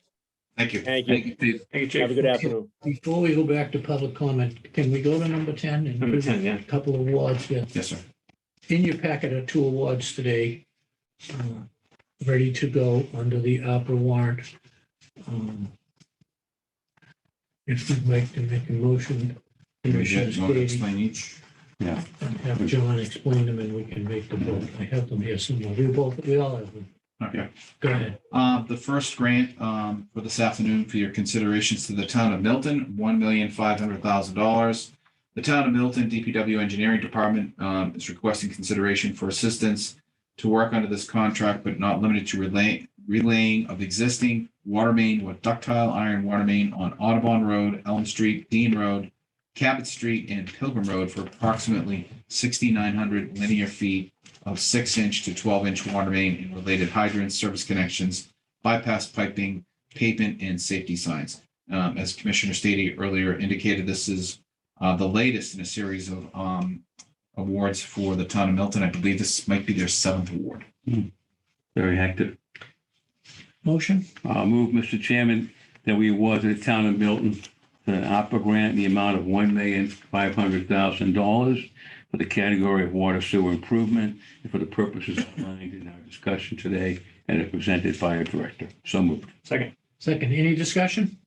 Thank you. Thank Thank you. you, Steve. Thank you, Have a Chief. good afternoon. Before we go back to public comment, can we go to number 10? and Number do 10, yeah. A couple of awards here. Yes, sir. In your packet are 2 awards today, ready to go under the opera warrant. If you'd like to make a motion, You Commissioner want to Stady, explain each? Yeah. and have John explain them and we can make the vote. I have them here somewhere. We all have them. Okay. Go ahead. The first grant for this afternoon for your considerations to the town of Milton, $1,500,000. The town of Milton DPW Engineering Department is requesting consideration for assistance to work under this contract, but not limited to relaying of existing water main with ductile iron water main on Audubon Road, Elm Street, Dean Road, Cabot Street, and Pilgrim Road for approximately 6,900 linear feet of 6-inch to 12-inch water main and related hydrants, service connections, bypass piping, pavement, and safety signs. As Commissioner Stady earlier indicated, this is the latest in a series of awards for the town of Milton. I believe this might be their 7th award. Very active. Motion? I'll move, Mr. Chairman, that we award to the town of Milton the opera grant in the amount of $1,500,000 for the category of water sewer improvement and for the purposes outlined in our discussion today and are presented by our director. So moved. Second. Second, any discussion?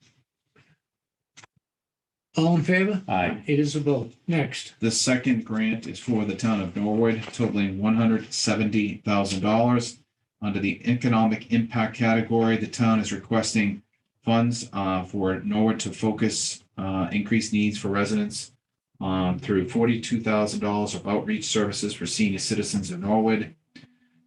All in favor? Aye. It is a vote. Next. The second grant is for the town of Norwood, totaling $170,000. Under the economic impact category, the town is requesting funds for Norwood to focus increased needs for residents through $42,000 of outreach services for senior citizens of Norwood,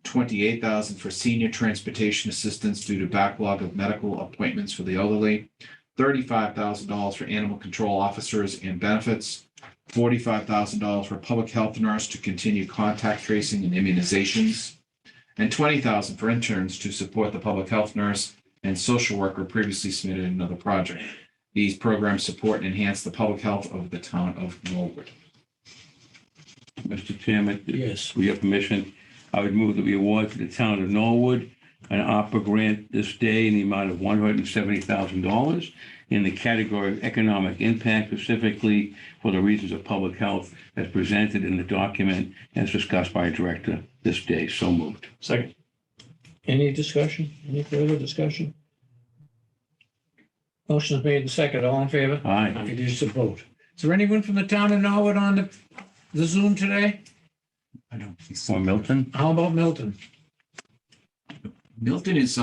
$28,000 for senior transportation assistance due to backlog of medical appointments for the elderly, $35,000 for animal control officers and benefits, $45,000 for public health nurse to continue contact tracing and immunizations, and $20,000 for interns to support the public health nurse and social worker previously submitted in another project. These programs support and enhance the public health of the town of Norwood. Mr. Chairman, Yes. with your permission, I would move that we award to the town of Norwood an opera grant this day in the amount of $170,000 in the category of economic impact, specifically for the reasons of public health as presented in the document as discussed by a director this day. So moved. Second. Any discussion? Any further discussion? Motion is made and second. All in favor? Aye. It is a vote. Is there anyone from the town of Norwood on the Zoom today? I don't think so. For Milton? How about Milton? Milton is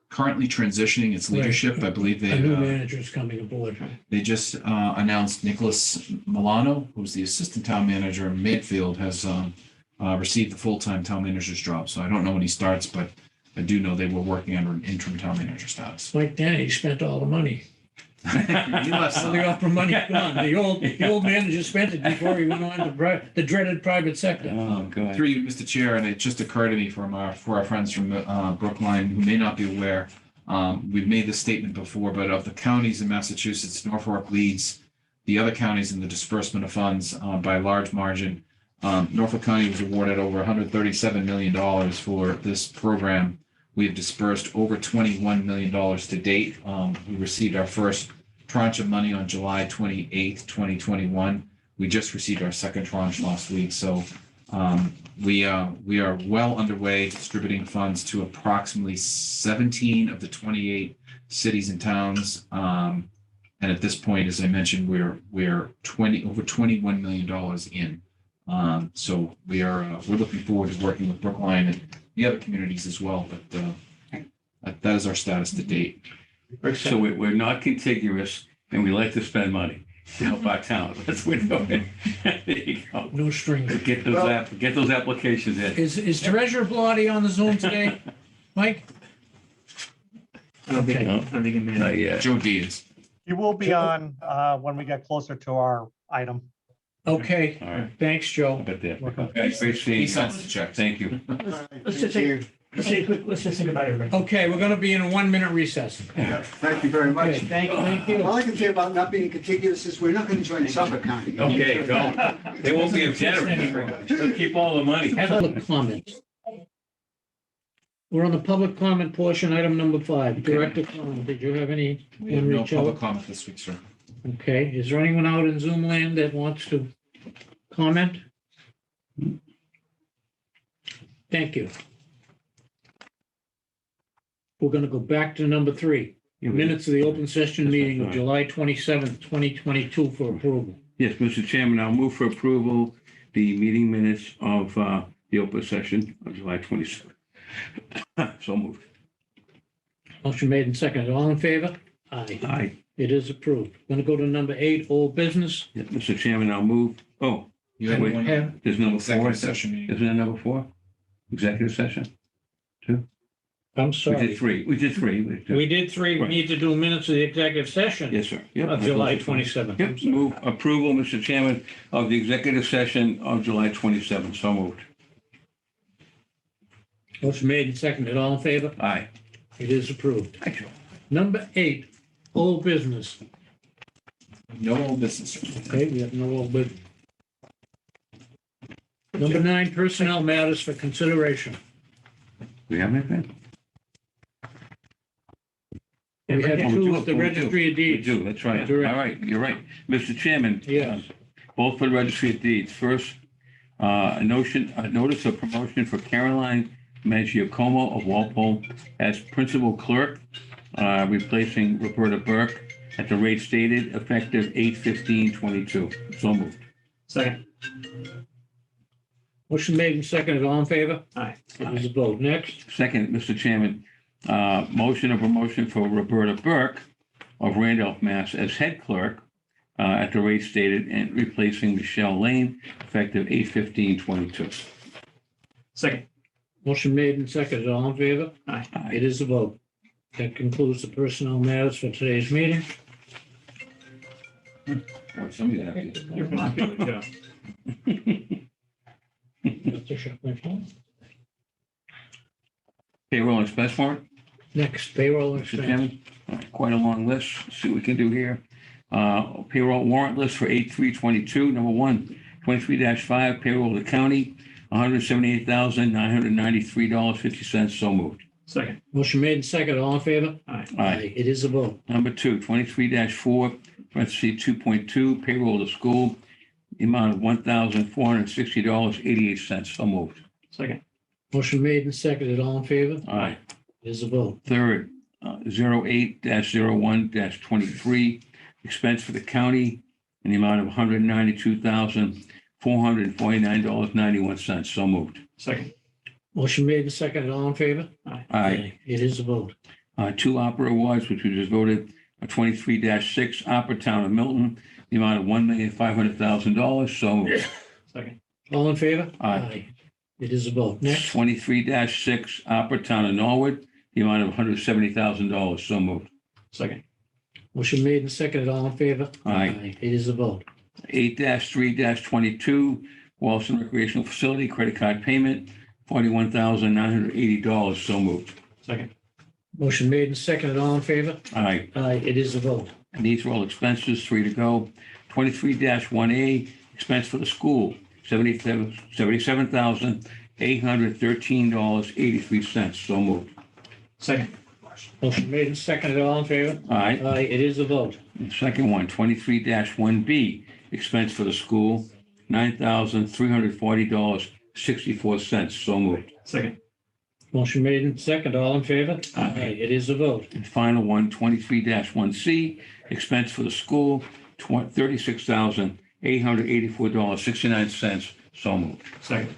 currently transitioning its leadership. I believe A new they manager is coming aboard. just announced Nicholas Milano, who's the assistant town manager in Medfield, has received the full-time town manager's job. So I don't know when he starts, but I do know they were working under an interim town manager status. Like Danny spent all the money. He left All some. the opera money gone. The old manager spent it before he went on to the dreaded private sector. Oh, good. Through you, Mr. Chair, and it just occurred to me for our friends from Brookline who may not be aware, We've made this statement before, but of the counties in Massachusetts, Norfolk leads the other counties in the disbursement of funds by a large margin. Norfolk County was awarded over $137 million for this program. We have dispersed over $21 million to date. We received our first tranche of money on July 28th, 2021. We just received our second tranche last week. So we are well underway distributing funds to approximately 17 of the 28 cities and towns. And at this point, as I mentioned, we're over $21 million in. So we're looking forward to working with Brookline and the other communities as well. But that is our status to date. So we're not contiguous and we like to spend money to help our town. That's what we're doing. There you go. No strings. Get those applications in. Is Treasurer Bellotti on the Zoom today, Mike? I don't think, Okay. I don't think it may. Not yet. Joe Diaz. You will be on when we get closer to our item. Okay, All right. thanks, Joe. But there. Welcome. Great seeing He you. signs the checks. Thank you. Let's just say goodbye, everybody. Okay, we're gonna be in a 1-minute recess. Thank you very much. Okay, thank you. All I can say about not being contiguous is we're not going to join Suffolk County. Okay, don't. They won't be generous. They'll keep all the money. Public comments. We're on the public comment portion, item number 5. Director Cronin, did you have any? We have no reach out? public comment this week, sir. Okay, is there anyone out in Zoom land that wants to comment? Thank you. We're gonna go back to number 3, minutes of the open session meeting of July 27th, 2022 for approval. Yes, Mr. Chairman, I'll move for approval the meeting minutes of the open session of July 27th. So moved. Motion made and seconded. All in favor? Aye. Aye. It is approved. Going to go to number 8, old business. Yeah, Mr. Chairman, I'll move. Oh, You had Wait, one Have, there's number 4. executive session meeting. Isn't there number 4? Executive session? I'm We sorry. did 3. We did 3. We did 3. We Right. need to do minutes of the executive session Yes, sir. Yep. of July 27th. Yep, move approval, Mr. Chairman, of the executive session of July 27th. So moved. Motion made and seconded. All in favor? Aye. It is approved. Hi, Joe. Number 8, old business. No old business. Okay, we have no old business. Number 9, personnel matters for consideration. We have anything? We have Oh, 2 do. at the Oh, we registry of We deeds. do, that's right. All Direct. right, you're right. Mr. Chairman. Yes. Both for the registry of deeds. First, a notice of promotion for Caroline Maggiacomo of Walpole as principal clerk, replacing Roberta Burke at the rate stated, effective 8/15/22. So moved. Second. Motion made and seconded. All in favor? Aye. It is a vote. Next. Second, Mr. Chairman, motion of promotion for Roberta Burke of Randolph, Mass. as head clerk at the rate stated and replacing Michelle Lane, effective 8/15/22. Second. Motion made and seconded. All in favor? Aye. It is a vote. That concludes the personnel matters for today's meeting. Somebody's gonna have to- You're popular, Joe. Payroll and expense warrant? Next, payroll Mr. expense. Chairman, quite a long list. Let's see what we can do here. Payroll warrant list for 8/3/22. Number 1, 23-5 payroll to county, $178,993.50. So moved. Second. Motion made and seconded. All in favor? Aye. Aye. It is a vote. Number 2, 23-4, parentheses 2.2 payroll to school, the amount of $1,460.88. So moved. Second. Motion made and seconded. All in favor? Aye. It is a vote. Third, 08-01-23, expense for the county in the amount of $192,449.91. So moved. Second. Motion made and seconded. All in favor? Aye. It is a vote. 2 opera awards, which we just voted, 23-6 Opera Town of Milton, the amount of $1,500,000. So moved. Second. All in favor? Aye. It is a vote. Next. 23-6 Opera Town of Norwood, the amount of $170,000. So moved. Second. Motion made and seconded. All in favor? Aye. It is a vote. 8-3-22 Walson Recreational Facility credit card payment, $41,980. So moved. Second. Motion made and seconded. All in favor? Aye. Aye, it is a vote. And these are all expenses, 3 to go. 23-1A, expense for the school, $77,813.83. So moved. Second. Motion made and seconded. All in favor? Aye. Aye, it is a vote. The second one, 23-1B, expense for the school, $9,340.64. So moved. Second. Motion made and seconded. All in favor? Aye. It is a vote. And final one, 23-1C, expense for the school, $36,884.69. So moved. Second.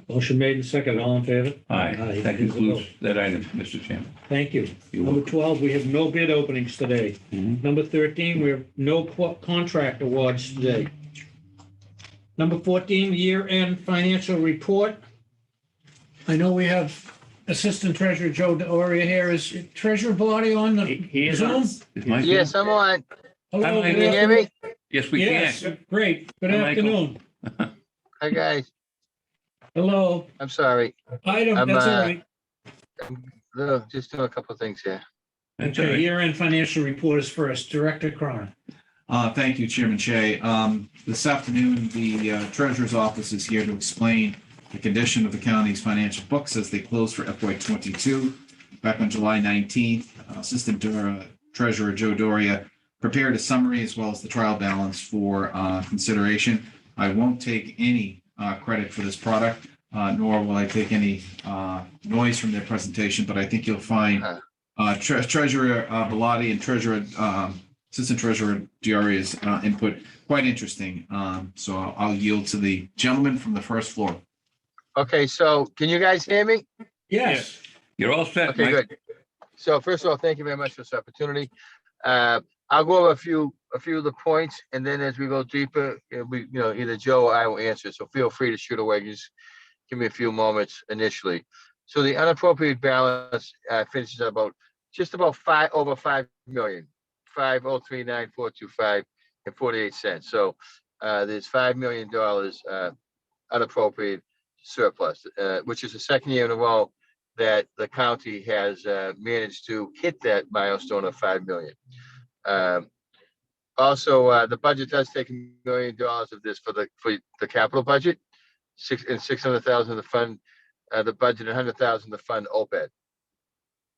Motion made and seconded. All in favor? Aye. Aye, That it is a concludes vote. that item, Mr. Chairman. Thank you. You're Number welcome. 12, we have no bid openings today. Mhm. Number 13, we have no contract awards today. Number 14, year-end financial report. I know we have Assistant Treasurer Joe Doria here. Is Treasurer Bellotti on the He is on. Zoom? Is Mike Yes, on? I'm on. Hello, Hi, Mike. good Can you hear me? Yes, we Yes, can. great. Good Hi, Michael. afternoon. Hi, guys. Hello. I'm sorry. Item, I'm, that's all uh, right. Just doing a couple of things here. That's all Okay, right. year-end financial report is first. Director Cron. Thank you, Chairman Shea. This afternoon, the treasurer's office is here to explain the condition of the county's financial books as they close for FY '22. Back on July 19th, Assistant Treasurer Joe Doria prepared a summary as well as the trial balance for consideration. I won't take any credit for this product, nor will I take any noise from their presentation, but I think you'll find Treasurer Bellotti and Assistant Treasurer Doria's input quite interesting. So I'll yield to the gentleman from the first floor. Okay, so can you guys hear me? Yes. You're all set, Okay, Mike. good. So first of all, thank you very much for this opportunity. I'll go over a few of the points, and then as we go deeper, either Joe or I will answer. So feel free to shoot away. Just give me a few moments initially. So the unappropriated balance finishes at just about over 5 million, 503,945 and 48 cents. So there's $5 million unappropriated surplus, which is the second year in a row that the county has managed to hit that milestone of 5 million. Also, the budget does take $1 million of this for the capital budget, 600,000 to fund the budget, 100,000 to fund OPED.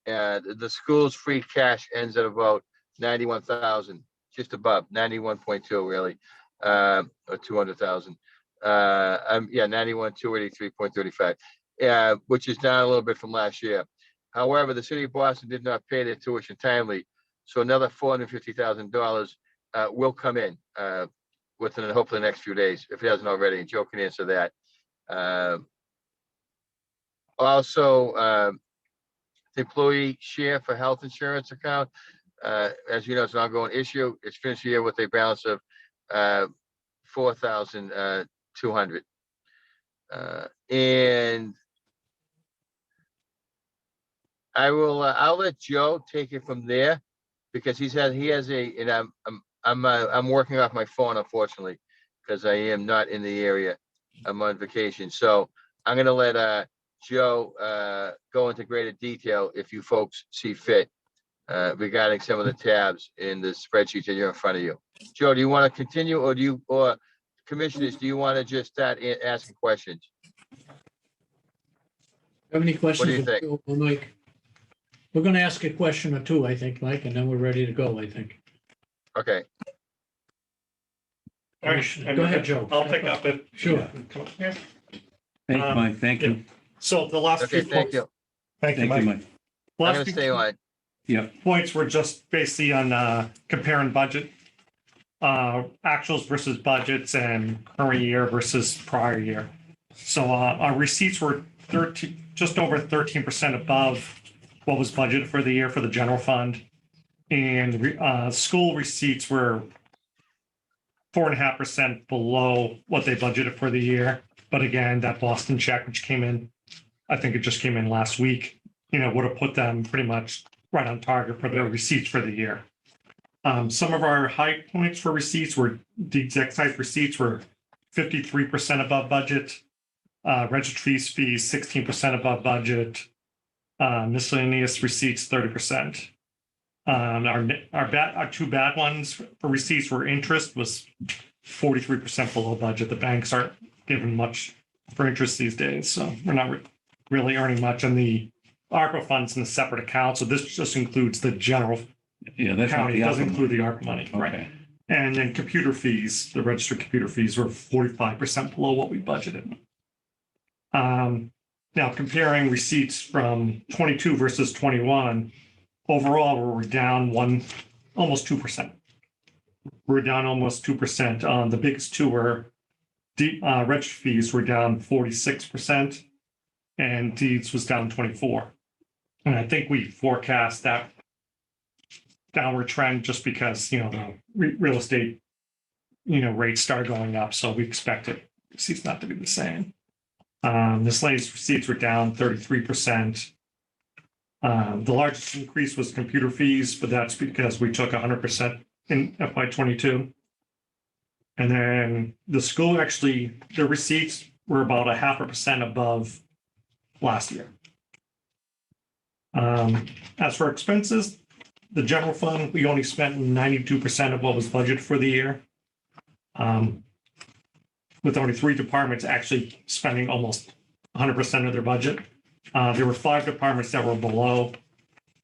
And the school's free cash ends at about 91,000, just above 91.2 really, or 200,000. 91,283.35, which is down a little bit from last year. However, the city of Boston did not pay their tuition timely, so another $450,000 will come in within hopefully the next few days, if it hasn't already. And Joe can answer that. Also, the employee share for health insurance account, as you know, it's an ongoing issue. It's finished the year with a balance of 4,200. And I'll let Joe take it from there because I'm working off my phone, unfortunately, because I am not in the area. I'm on vacation. So I'm going to let Joe go into greater detail if you folks see fit regarding some of the tabs in the spreadsheet that you're in front of you. Joe, do you want to continue or commissioners, do you want to just start asking questions? Have any questions? What do you think? of Bill or Mike? We're going to ask a question or two, I think, Mike, and then we're ready to go, I think. Okay. All right. Go ahead, Joe. I'll pick up if. Sure. Thank you, Mike. Thank you. So the last few. Okay, thank you. Thank you, Thank you, Mike. Mike. I'm Last gonna few stay on. Yep. points were just basically on comparing budget, actuals versus budgets and current year versus prior year. So our receipts were just over 13% above what was budgeted for the year for the general fund. And school receipts were 4.5% below what they budgeted for the year. But again, that Boston check, which came in, I think it just came in last week, would have put them pretty much right on target for their receipts for the year. Some of our high points for receipts were the exec site receipts were 53% above budget. Registries fees, 16% above budget. Miscellaneous receipts, 30%. Our two bad ones for receipts were interest was 43% below budget. The banks aren't giving much for interest these days, so we're not really earning much. And the ARPA funds in a separate account, so this just includes the general Yeah, that's not county. the It doesn't ARPA include the ARPA money, right? Okay, And then computer fees, the registered computer fees were 45% below what we budgeted. Now comparing receipts from 22 versus 21, overall, we're down almost 2%. We're down almost 2%. The biggest two were registry fees were down 46% and deeds was down 24. And I think we forecast that downward trend just because, the real estate, rates started going up. So we expected receipts not to be the same. Miscellaneous receipts were down 33%. The largest increase was computer fees, but that's because we took 100% in FY22. And then the school actually, the receipts were about 0.5% above last year. As for expenses, the general fund, we only spent 92% of what was budgeted for the year. With only 3 departments actually spending almost 100% of their budget. There were 5 departments that were below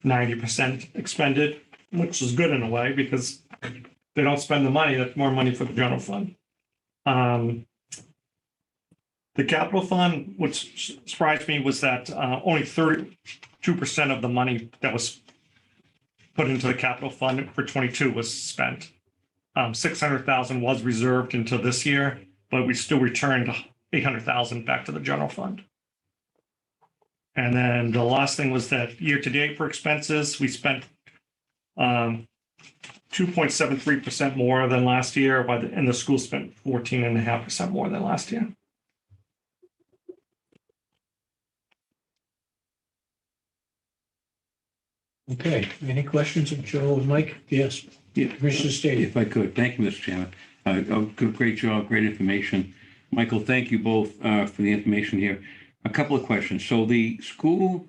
90% expended, which is good in a way because they don't spend the money. That's more money for the general fund. The capital fund, which surprised me, was that only 32% of the money that was put into the capital fund for 22 was spent. 600,000 was reserved until this year, but we still returned 800,000 back to the general fund. And then the last thing was that year to date for expenses, we spent 2.73% more than last year, and the school spent 14.5% more than last year. Okay, any questions of Joe and Mike? Yes, Yeah. Commissioner Stady. If I could, thank you, Mr. Chairman. Great job, great information. Michael, thank you both for the information here. A couple of questions. So the school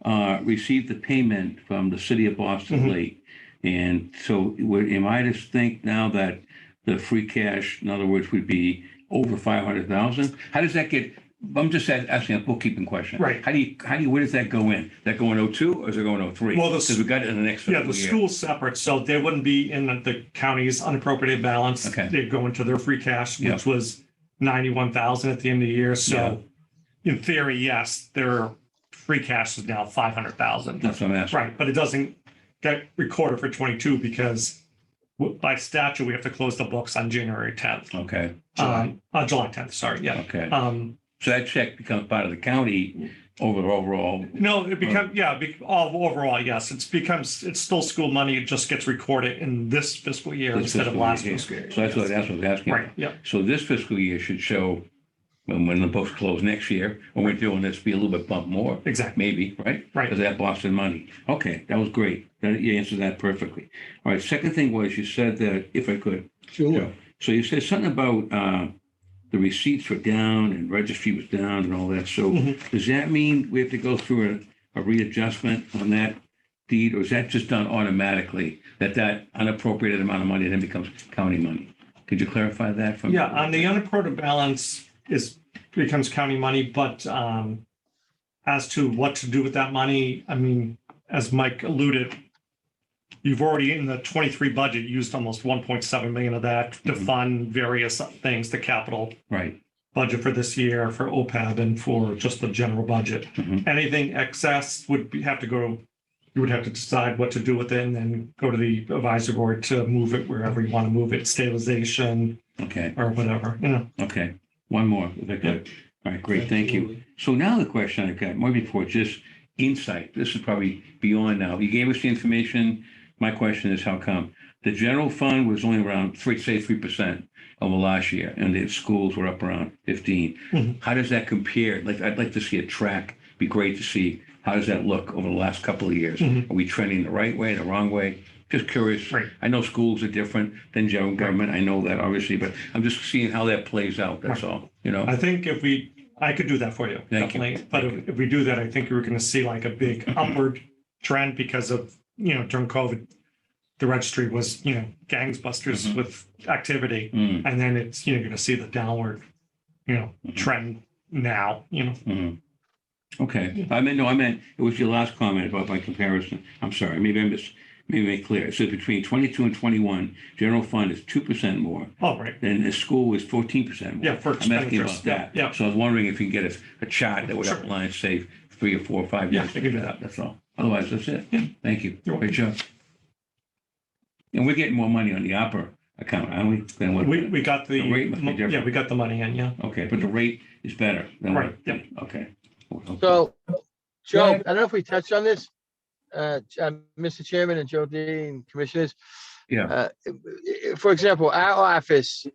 received the payment from the city of Boston late. And so am I to think now that the free cash, in other words, would be over 500,000? How does that get, I'm just asking a bookkeeping question. Right. Where does that go in? That go in 02 or does it go in 03? Well, Because we got it in the next Yeah, fiscal the year. school's separate, so they wouldn't be in the county's unappropriated balance. Okay. They'd go into their free cash, Yeah. which was 91,000 at the end of the year. So in theory, yes, their free cash is now 500,000. That's what I'm asking. Right, but it doesn't get recorded for 22 because by statute, we have to close the books on January 10th. Okay, July 10th, sorry, yeah. okay. Um, So that check becomes part of the county overall. No, it becomes, overall, yes, it's still school money. It just gets recorded in this fiscal year This instead of fiscal last year. fiscal year. So that's what I was asking. Right, yeah, So this fiscal year should show when the books close next year, when we're doing this, be a little bit bump more, exactly. maybe, right? Right. Because of that Boston money. Okay, that was great. You answered that perfectly. All right, second thing was you said that, if I could, Sure. so you said something about the receipts were down and registry was down and all that. So does that mean we have to go through a readjustment on that deed, or is that just done automatically, that unappropriated amount of money then becomes county money? Could you clarify that for me? Yeah, on the unappropriated balance becomes county money, but as to what to do with that money, I mean, as Mike alluded, you've already in the 23 budget used almost 1.7 million of that to fund various things, the capital Right. budget for this year, for OPEB, and for just the general budget. Anything excess would have to go. You would have to decide what to do with it, and then go to the advisory board to move it wherever you want to move it, stabilization Okay, or whatever. okay. One more, if I could. All right, great, thank you. So now the question I got, more before, just insight. This is probably beyond now. You gave us the information. My question is, how come? The general fund was only around 3% over last year, and the schools were up around 15. How does that compare? I'd like to see a track. Be great to see. How does that look over the last couple of years? Are we trending the right way, the wrong way? Just curious. Right. I know schools are different than general government. I know that obviously, but I'm just seeing how that plays out. That's all. I think if we I could do that for you, Thank you. definitely. But if we do that, I think you're going to see like a big upward trend because of, during COVID, the registry was, gangbusters Mhm. with activity. Mm, And then it's, going to see the downward, Mhm. trend now, mhm. Okay, I meant, it was your last comment about my comparison. I'm sorry, maybe make clear. It says between 22 and 21, general fund is 2% more. Oh, right. Then the school is 14% more. Yeah, for I'm asking expenditures. about that. Yeah. So I was wondering if you can get a chart that would Sure. outline, say, 3 or 4 or 5 Yeah, years. I can do that. That's all. Otherwise, that's it. Yeah. Thank you. You're Great job. And we're getting more money on the opera account, aren't we? Than what- We got The rate must be different. we got the money in, yeah. Okay, but the rate is better than what? Right, yeah. Okay. Okay. So, Joe, ahead. I don't know if we touched on this, Mr. Chairman and Joe D and commissioners. Yeah. For example, our office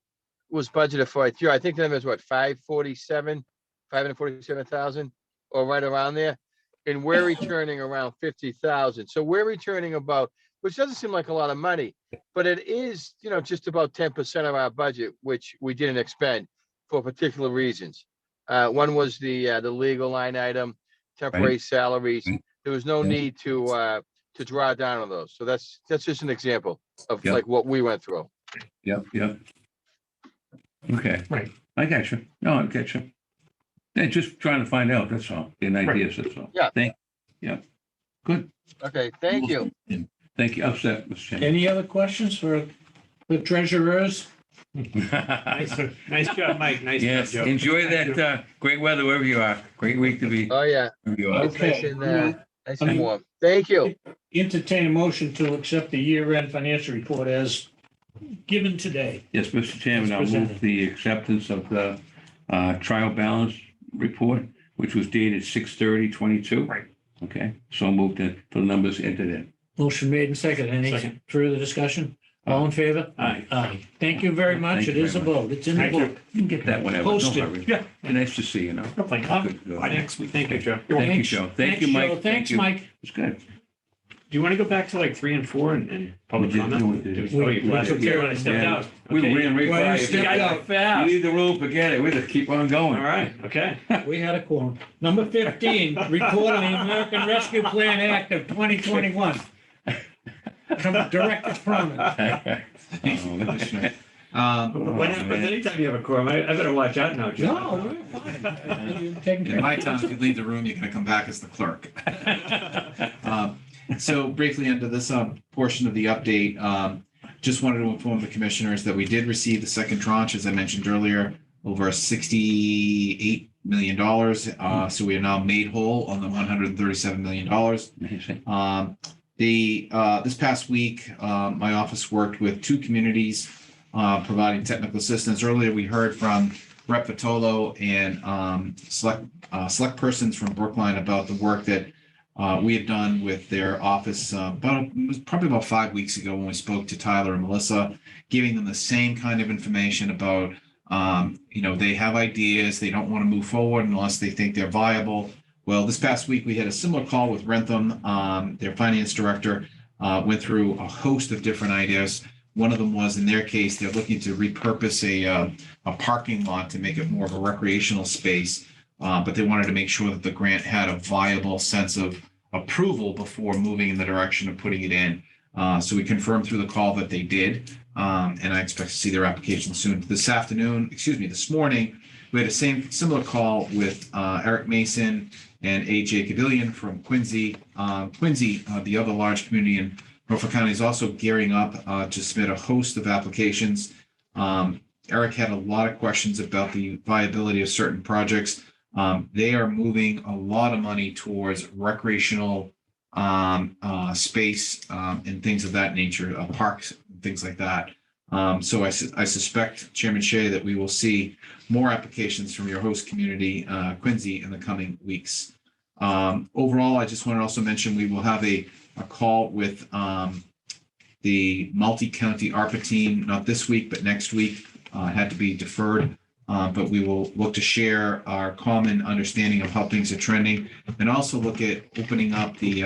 was budgeted for, I think the number is what, 547,000 or right around there. And we're returning around 50,000. So we're returning about, which doesn't seem like a lot of money, but it is, just about 10% of our budget, which we didn't expend for particular reasons. One was the legal line item, temporary salaries. Right. There was no Yeah. need to draw down on those. So that's just an example of Yeah. like what we went through. Yep, yep. Okay. Right. I got you. No, I get you. And just trying to find out, that's all. Getting ideas, that's all. Yeah. Good. Okay, thank you. Thank you. Upset, Mr. Chairman. Any other questions for the treasurers? Nice job, Mike. Nice job, Yes, Joe. enjoy that great weather wherever you are. Great week to be Oh, yeah. wherever you are. It's nice Okay. and, nice and warm. Thank you. Entertain a motion to accept the year-end financial report as given today. Yes, Mr. Chairman, I'll As move presented. the acceptance of the trial balance report, which was dated 6/30/22. Right. Okay, so moved for the numbers entered in. Motion made and seconded. Any Second. further discussion? All in favor? Aye. Aye. Thank you very much. Thank It you is a very vote. It's in the Thank you. book. You can get that whenever. Don't Posted. worry. Yeah. Nice to see you now. Thank you. Good. By next week. Thank you, Joe. Thank you, Thanks. Joe. Thank you, Mike. Joe. Thank Thanks, you. Mike. It's good. Do you want to go back to like 3 and 4 and public We did. comment? No, we did. Oh, you We took care when I stepped Yeah. out. We Okay. ran right Well, by you you. stepped You guys out. are You fast. leave the room, forget it. We just keep on going. All right, okay. We had a quorum. Number 15, report on the American Rescue Plan Act of 2021. Director Cronin. Commissioner. What happens anytime you have a quorum? I better watch out now, Joe. No, we're fine. You're taking care In of my it. time, if you leave the room, you're gonna come back as the clerk. So briefly under this portion of the update, just wanted to inform the commissioners that we did receive the second tranche, as I mentioned earlier, over $68 million. So we are now made whole on the $137 million. This past week, my office worked with 2 communities providing technical assistance. Earlier, we heard from Rep. Vitolo and select persons from Brookline about the work that we had done with their office it was probably about 5 weeks ago when we spoke to Tyler and Melissa, giving them the same kind of information about, they have ideas, they don't want to move forward unless they think they're viable. Well, this past week, we had a similar call with Rentham, their finance director, went through a host of different ideas. One of them was, in their case, they're looking to repurpose a parking lot to make it more of a recreational space. But they wanted to make sure that the grant had a viable sense of approval before moving in the direction of putting it in. So we confirmed through the call that they did, and I expect to see their application soon. This morning, we had a similar call with Eric Mason and AJ Cavillion from Quincy. Quincy, the other large community in Norfolk County, is also gearing up to submit a host of applications. Eric had a lot of questions about the viability of certain projects. They are moving a lot of money towards recreational space and things of that nature, parks, things like that. So I suspect, Chairman Shea, that we will see more applications from your host community, Quincy, in the coming weeks. Overall, I just want to also mention we will have a call with the multi-county ARPA team, not this week, but next week. Had to be deferred. But we will look to share our common understanding of how things are trending and also look at opening up the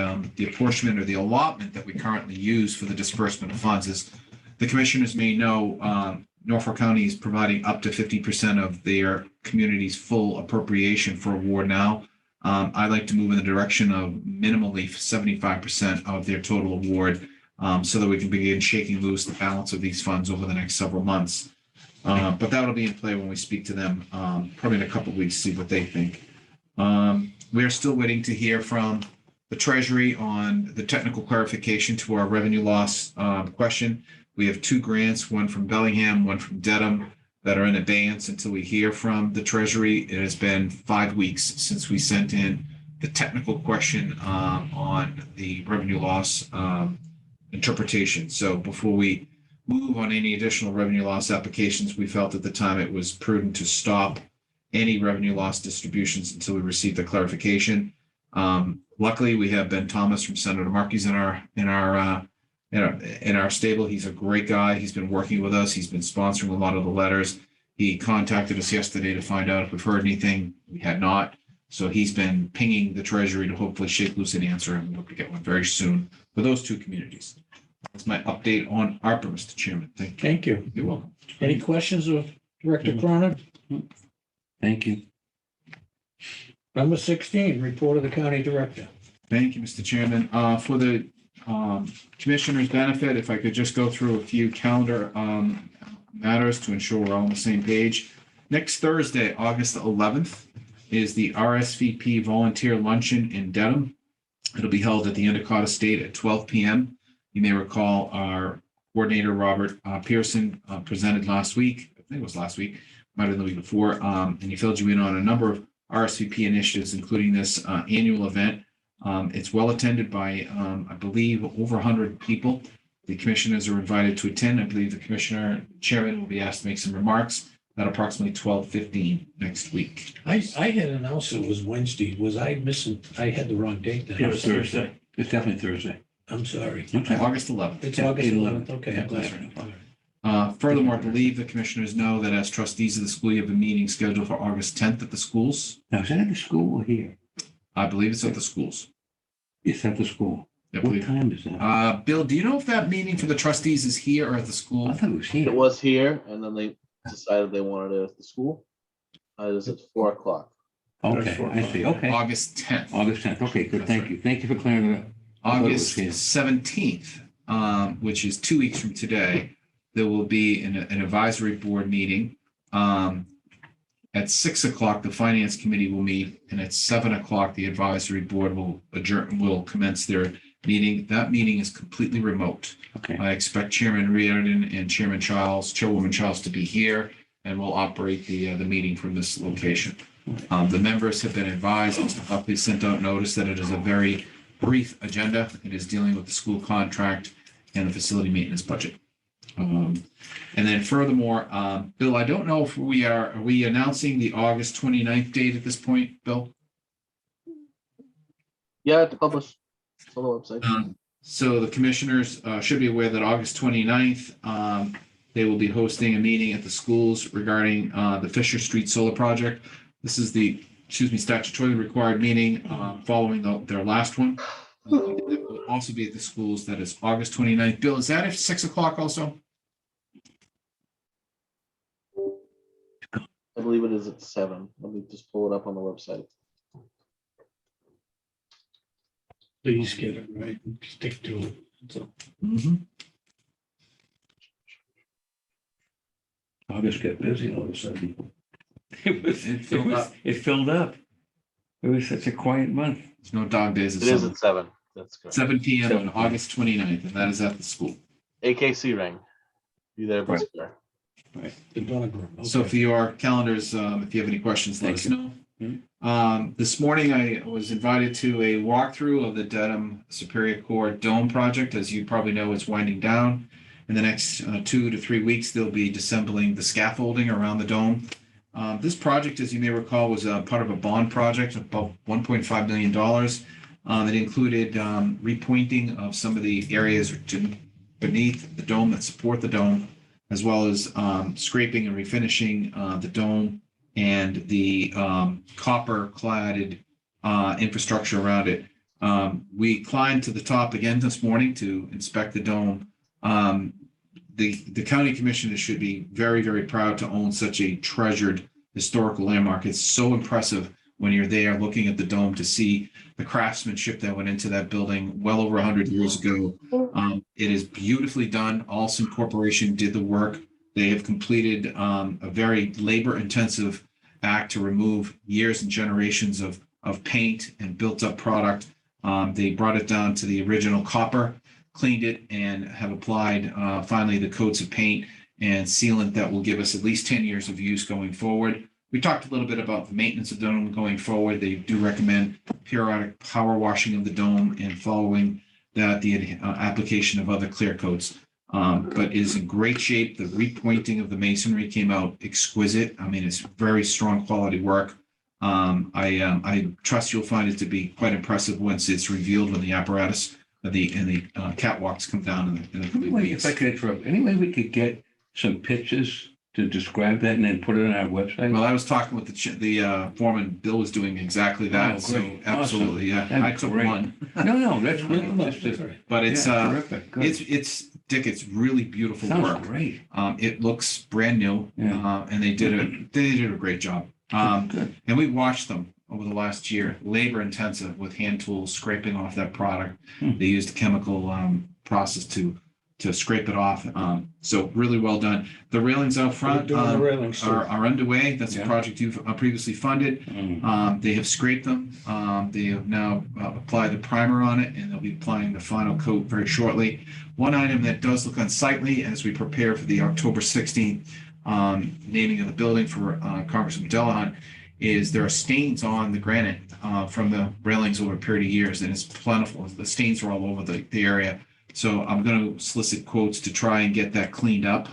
apportionment or the allotment that we currently use for the disbursement of funds. As the commissioners may know, Norfolk County is providing up to 50% of their community's full appropriation for award now. I'd like to move in the direction of minimally 75% of their total award, so that we can begin shaking loose the balance of these funds over the next several months. But that'll be in play when we speak to them, probably in a couple of weeks, see what they think. We are still waiting to hear from the Treasury on the technical clarification to our revenue loss question. We have two grants, one from Bellingham, one from Dedham, that are in abeyance until we hear from the Treasury. It has been 5 weeks since we sent in the technical question on the revenue loss interpretation. So before we move on any additional revenue loss applications, we felt at the time it was prudent to stop any revenue loss distributions until we receive the clarification. Luckily, we have Ben Thomas from Senator Markey's in our stable. He's a great guy. He's been working with us. He's been sponsoring a lot of the letters. He contacted us yesterday to find out if we've heard anything. We had not. So he's been pinging the Treasury to hopefully shake loose an answer, and we hope to get one very soon for those two communities. That's my update on ARPA, Mr. Chairman. Thank you. Thank you. You're welcome. Any questions of Director Cronin? Thank you. Number 16, report of the county director. Thank you, Mr. Chairman. For the commissioner's benefit, if I could just go through a few calendar matters to ensure we're all on the same page. Next Thursday, August 11th, is the RSVP Volunteer Luncheon in Dedham. It'll be held at the Endicott Estate at 12 p.m. You may recall our coordinator, Robert Pearson, presented last week. I think it was last week, might have been the week before, and he filled you in on a number of RSVP initiatives, including this annual event. It's well attended by, I believe, over 100 people. The commissioners are invited to attend. I believe the commissioner chairman will be asked to make some remarks at approximately 12:15 next week. I had announced it was Wednesday. Was I missing? I had the wrong date then. It was Thursday. It's definitely Thursday. I'm sorry. Okay. August 11th. It's Yeah, August 11th. 11th. Okay. Yeah, I'm glad. that's right. Furthermore, I believe the commissioners know that as trustees of the school, you have a meeting scheduled for August 10th at the schools. Now, is that at the school or here? I believe it's at the schools. It's at the school. I What believe. time is that? Bill, do you know if that meeting for the trustees is here or at the I school? thought it was here. It was here, and then they decided they wanted it at the school. It is at 4 o'clock. Okay, I see. Okay. August 10th. August 10th. Okay, good. That's Thank right. you. Thank you for clearing it up. I thought it was August here. 17th, which is 2 weeks from today, there will be an advisory board meeting. At 6 o'clock, the finance committee will meet, and at 7 o'clock, the advisory board will commence their meeting. That meeting is completely remote. Okay. I expect Chairman Reardon and Chairwoman Childs to be here, and we'll operate the meeting from this location. The members have been advised, Mr. Huffley sent out notice that it is a very brief agenda. It is dealing with the school contract and the facility maintenance budget. And then furthermore, Bill, I don't know if are we announcing the August 29th date at this point, Bill? Yeah, it's published. It's on the website. So the commissioners should be aware that August 29th, they will be hosting a meeting at the schools regarding the Fisher Street Solar Project. This is the, statutorily required meeting following their last one. It will also be at the schools. That is August 29th. Bill, is that at 6 o'clock also? I believe it is at 7. Let me just pull it up on the website. Please get it right and stick to it. So, August got busy all of a sudden. It filled up. It filled up. It was such a quiet month. There's no dog days. It is at 7. That's correct. 7 p.m. on 7 August 29th, and that is at the school. AKC ring. Be there, Right. Mr. the Donegal. So Okay. for your calendars, if you have any questions, let us know. This morning, I was invited to a walkthrough of the Dedham Superior Court Dome project. As you probably know, it's winding down. In the next 2 to 3 weeks, they'll be disassembling the scaffolding around the dome. This project, as you may recall, was part of a bond project of about $1.5 million. It included repointing of some of the areas beneath the dome that support the dome, as well as scraping and refinishing the dome and the copper-cladded infrastructure around it. We climbed to the top again this morning to inspect the dome. the county commissioners should be very, very proud to own such a treasured historical landmark. It's so impressive when you're there looking at the dome to see the craftsmanship that went into that building well over 100 years ago. It is beautifully done. Alston Corporation did the work. They have completed a very labor-intensive act to remove years and generations of paint and built-up product. They brought it down to the original copper, cleaned it, and have applied finally the coats of paint and sealant that will give us at least 10 years of use going forward. We talked a little bit about the maintenance of the dome going forward. They do recommend periodic power washing of the dome and following that the application of other clear coats. But is in great shape. The repointing of the masonry came out exquisite. I mean, it's very strong quality work. I trust you'll find it to be quite impressive once it's revealed when the apparatus and the catwalks come down in the coming weeks. If I could interrupt, any way we could get some pictures to describe that and then put it on our website? Well, I was talking with the foreman. Bill was doing exactly that. Oh, So great. absolutely, yeah. That'd I be took great. one. No, that's good. But it's Terrific. Good. it's Dick, it's really beautiful Sounds work. great. It looks brand new, Yeah. and they did a great job. Good. And we watched them over the last year, labor intensive with hand tools scraping off that product. They used a chemical process to scrape it off. So really well done. The railings out front Doing the railings too. are underway. That's a Yeah. project you've previously funded. They have scraped them. They have now applied the primer on it, and they'll be applying the final coat very shortly. One item that does look unsightly as we prepare for the October 16th naming of the building for Congressman Delahunt is there are stains on the granite from the railings over a period of years, and it's plentiful. The stains are all over the area. So I'm going to solicit quotes to try and get that cleaned up.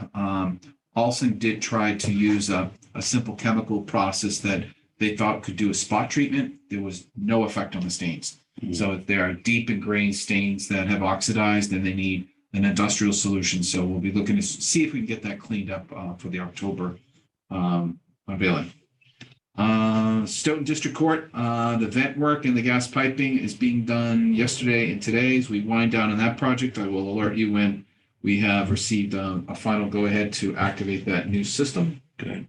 Alston did try to use a simple chemical process that they thought could do a spot treatment. There was no effect on the stains. So there are deep ingrained stains that have oxidized and they need an industrial solution. So we'll be looking to see if we can get that cleaned up for the October unveiling. Stoughton District Court, the vent work and the gas piping is being done yesterday and today. As we wind down on that project, I will alert you when we have received a final go-ahead to activate that new system. Good.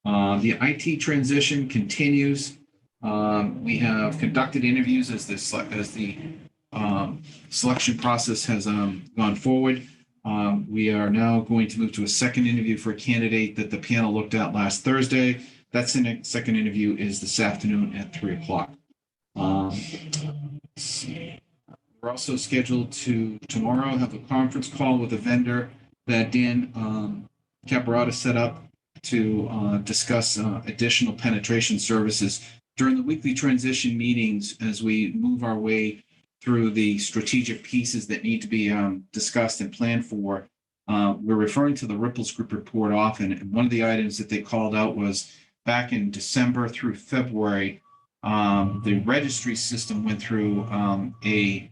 The IT transition continues. We have conducted interviews as the selection process has gone forward. We are now going to move to a second interview for a candidate that the panel looked at last Thursday. That second interview is this afternoon at 3:00. We're also scheduled to tomorrow have a conference call with a vendor that Dan Caparata set up to discuss additional penetration services during the weekly transition meetings as we move our way through the strategic pieces that need to be discussed and planned for. We're referring to the Ripples Group report often, and one of the items that they called out was back in December through February, the registry system went through a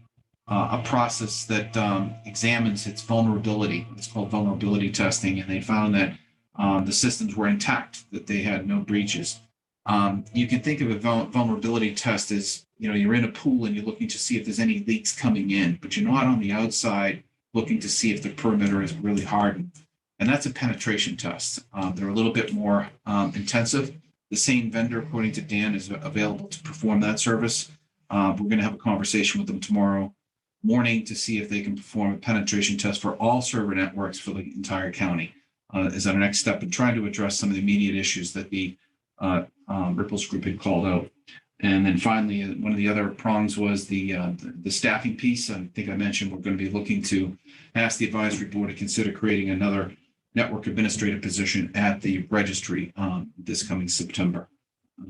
process that examines its vulnerability. It's called vulnerability testing, and they found that the systems were intact, that they had no breaches. You can think of a vulnerability test as, you're in a pool and you're looking to see if there's any leaks coming in, but you're not on the outside looking to see if the perimeter is really hardened. And that's a penetration test. They're a little bit more intensive. The same vendor, according to Dan, is available to perform that service. We're going to have a conversation with them tomorrow morning to see if they can perform a penetration test for all server networks for the entire county. Is our next step in trying to address some of the immediate issues that the Ripples Group had called out. And then finally, one of the other prongs was the staffing piece. I think I mentioned we're going to be looking to ask the advisory board to consider creating another network administrative position at the registry this coming September. I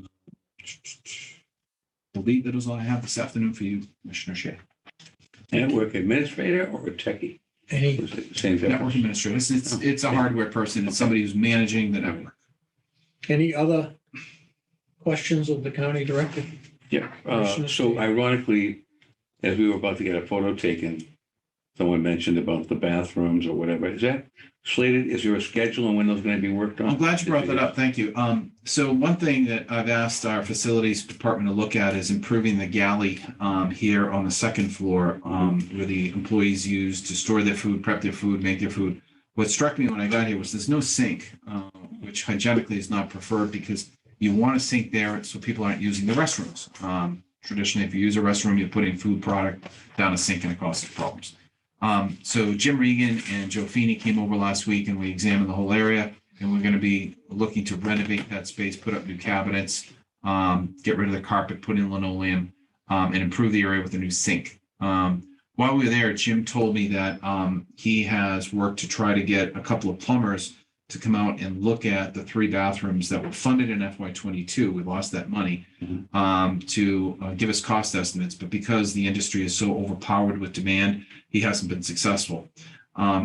believe that is all I have this afternoon for you, Commissioner Shea. Network administrator or a techie? Any, Same thing. Network administrator. It's a hardware person. It's somebody who's managing the network. any other questions of the county director? Yeah, so ironically, as we were about to get a photo taken, someone mentioned about the bathrooms or whatever. Is that slated? Is there a schedule on when those are going to be worked on? I'm glad you brought that up. Thank you. So one thing that I've asked our facilities department to look at is improving the galley here on the second floor where the employees use to store their food, prep their food, make their food. What struck me when I got here was there's no sink, which hygienically is not preferred because you want a sink there so people aren't using the restrooms. Traditionally, if you use a restroom, you're putting food product down a sink and it causes problems. So Jim Regan and Joe Feeney came over last week and we examined the whole area and we're going to be looking to renovate that space, put up new cabinets, get rid of the carpet, put in linoleum, and improve the area with a new sink. While we were there, Jim told me that he has worked to try to get a couple of plumbers to come out and look at the 3 bathrooms that were funded in FY22. We lost that money to give us cost estimates, but because the industry is so overpowered with demand, he hasn't been successful.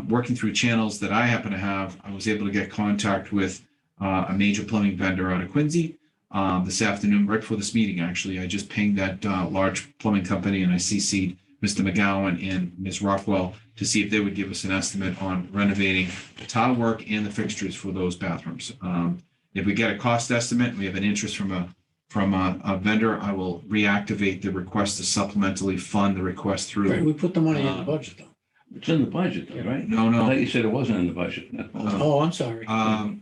Working through channels that I happen to have, I was able to get contact with a major plumbing vendor out of Quincy this afternoon, right before this meeting, actually. I just pinged that large plumbing company and I CC'd Mr. McGowan and Ms. Rockwell to see if they would give us an estimate on renovating the tile work and the fixtures for those bathrooms. If we get a cost estimate, and we have an interest from a vendor, I will reactivate the request to supplementally fund the request Right, through. we put the money in the budget though. It's in the budget, though, right? No, I no. thought you said it wasn't in the budget. Oh, I'm sorry.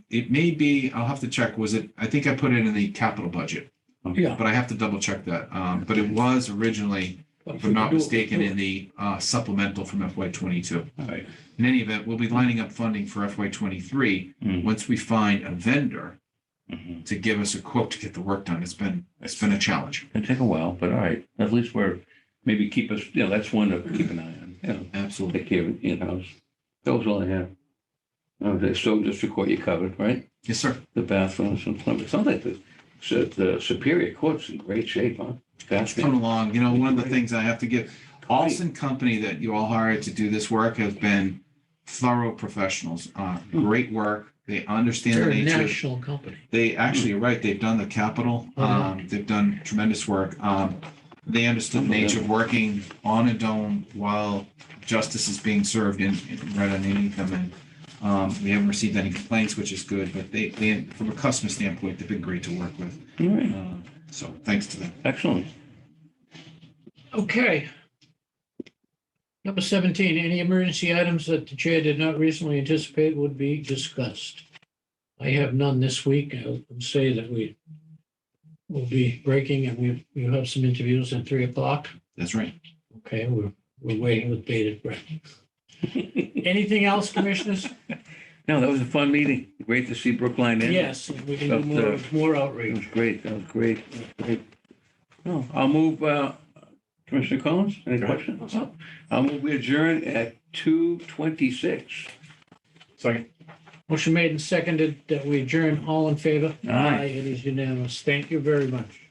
It may be, I'll have to check, I think I put it in the capital budget, Yeah. but I have to double check that. But it was originally, But if we I'm can not do it, mistaken, we'll in do the supplemental from FY22. All right. In any event, we'll be lining up funding for FY23 Mm. once we find a vendor Mhm. to give us a quote to get the work done. It's been a challenge. It'll take a while, but all right. At least we're, maybe keep us, that's one to keep an eye on, Absolutely. take care of it in-house. That was all I have. Okay, so district court you covered, right? Yes, sir. The bathrooms and plumbing. It sounds like the Superior Court's in great shape, huh? It's coming along. You know, one of the things I have to give, Olson Company that you all hired to do this work has been thorough professionals. Great work. They understand the They're a nature. national company. They actually, you're right, they've done the capital. They've done tremendous work. They understood the nature of working on a dome while justice is being served right underneath them. And we haven't received any complaints, which is good, but they, from a customer standpoint, they've been great to work with. All right. So thanks to them. Excellent. Okay. Number 17, any emergency items that the chair did not reasonably anticipate would be discussed. I have none this week. I'll say that we will be breaking and we have some interviews at 3:00. That's right. Okay, we're waiting with bated breath. Anything else, commissioners? No, that was a fun meeting. Great to see Brookline in. Yes, we can do more It outreach. was great. That was great. That was great. No, I'll move, Commissioner Collins, any questions? I'll move we adjourn at 2:26. Second. Motion made and seconded that we adjourn. All in favor? Aye. It is unanimous. Thank you very much.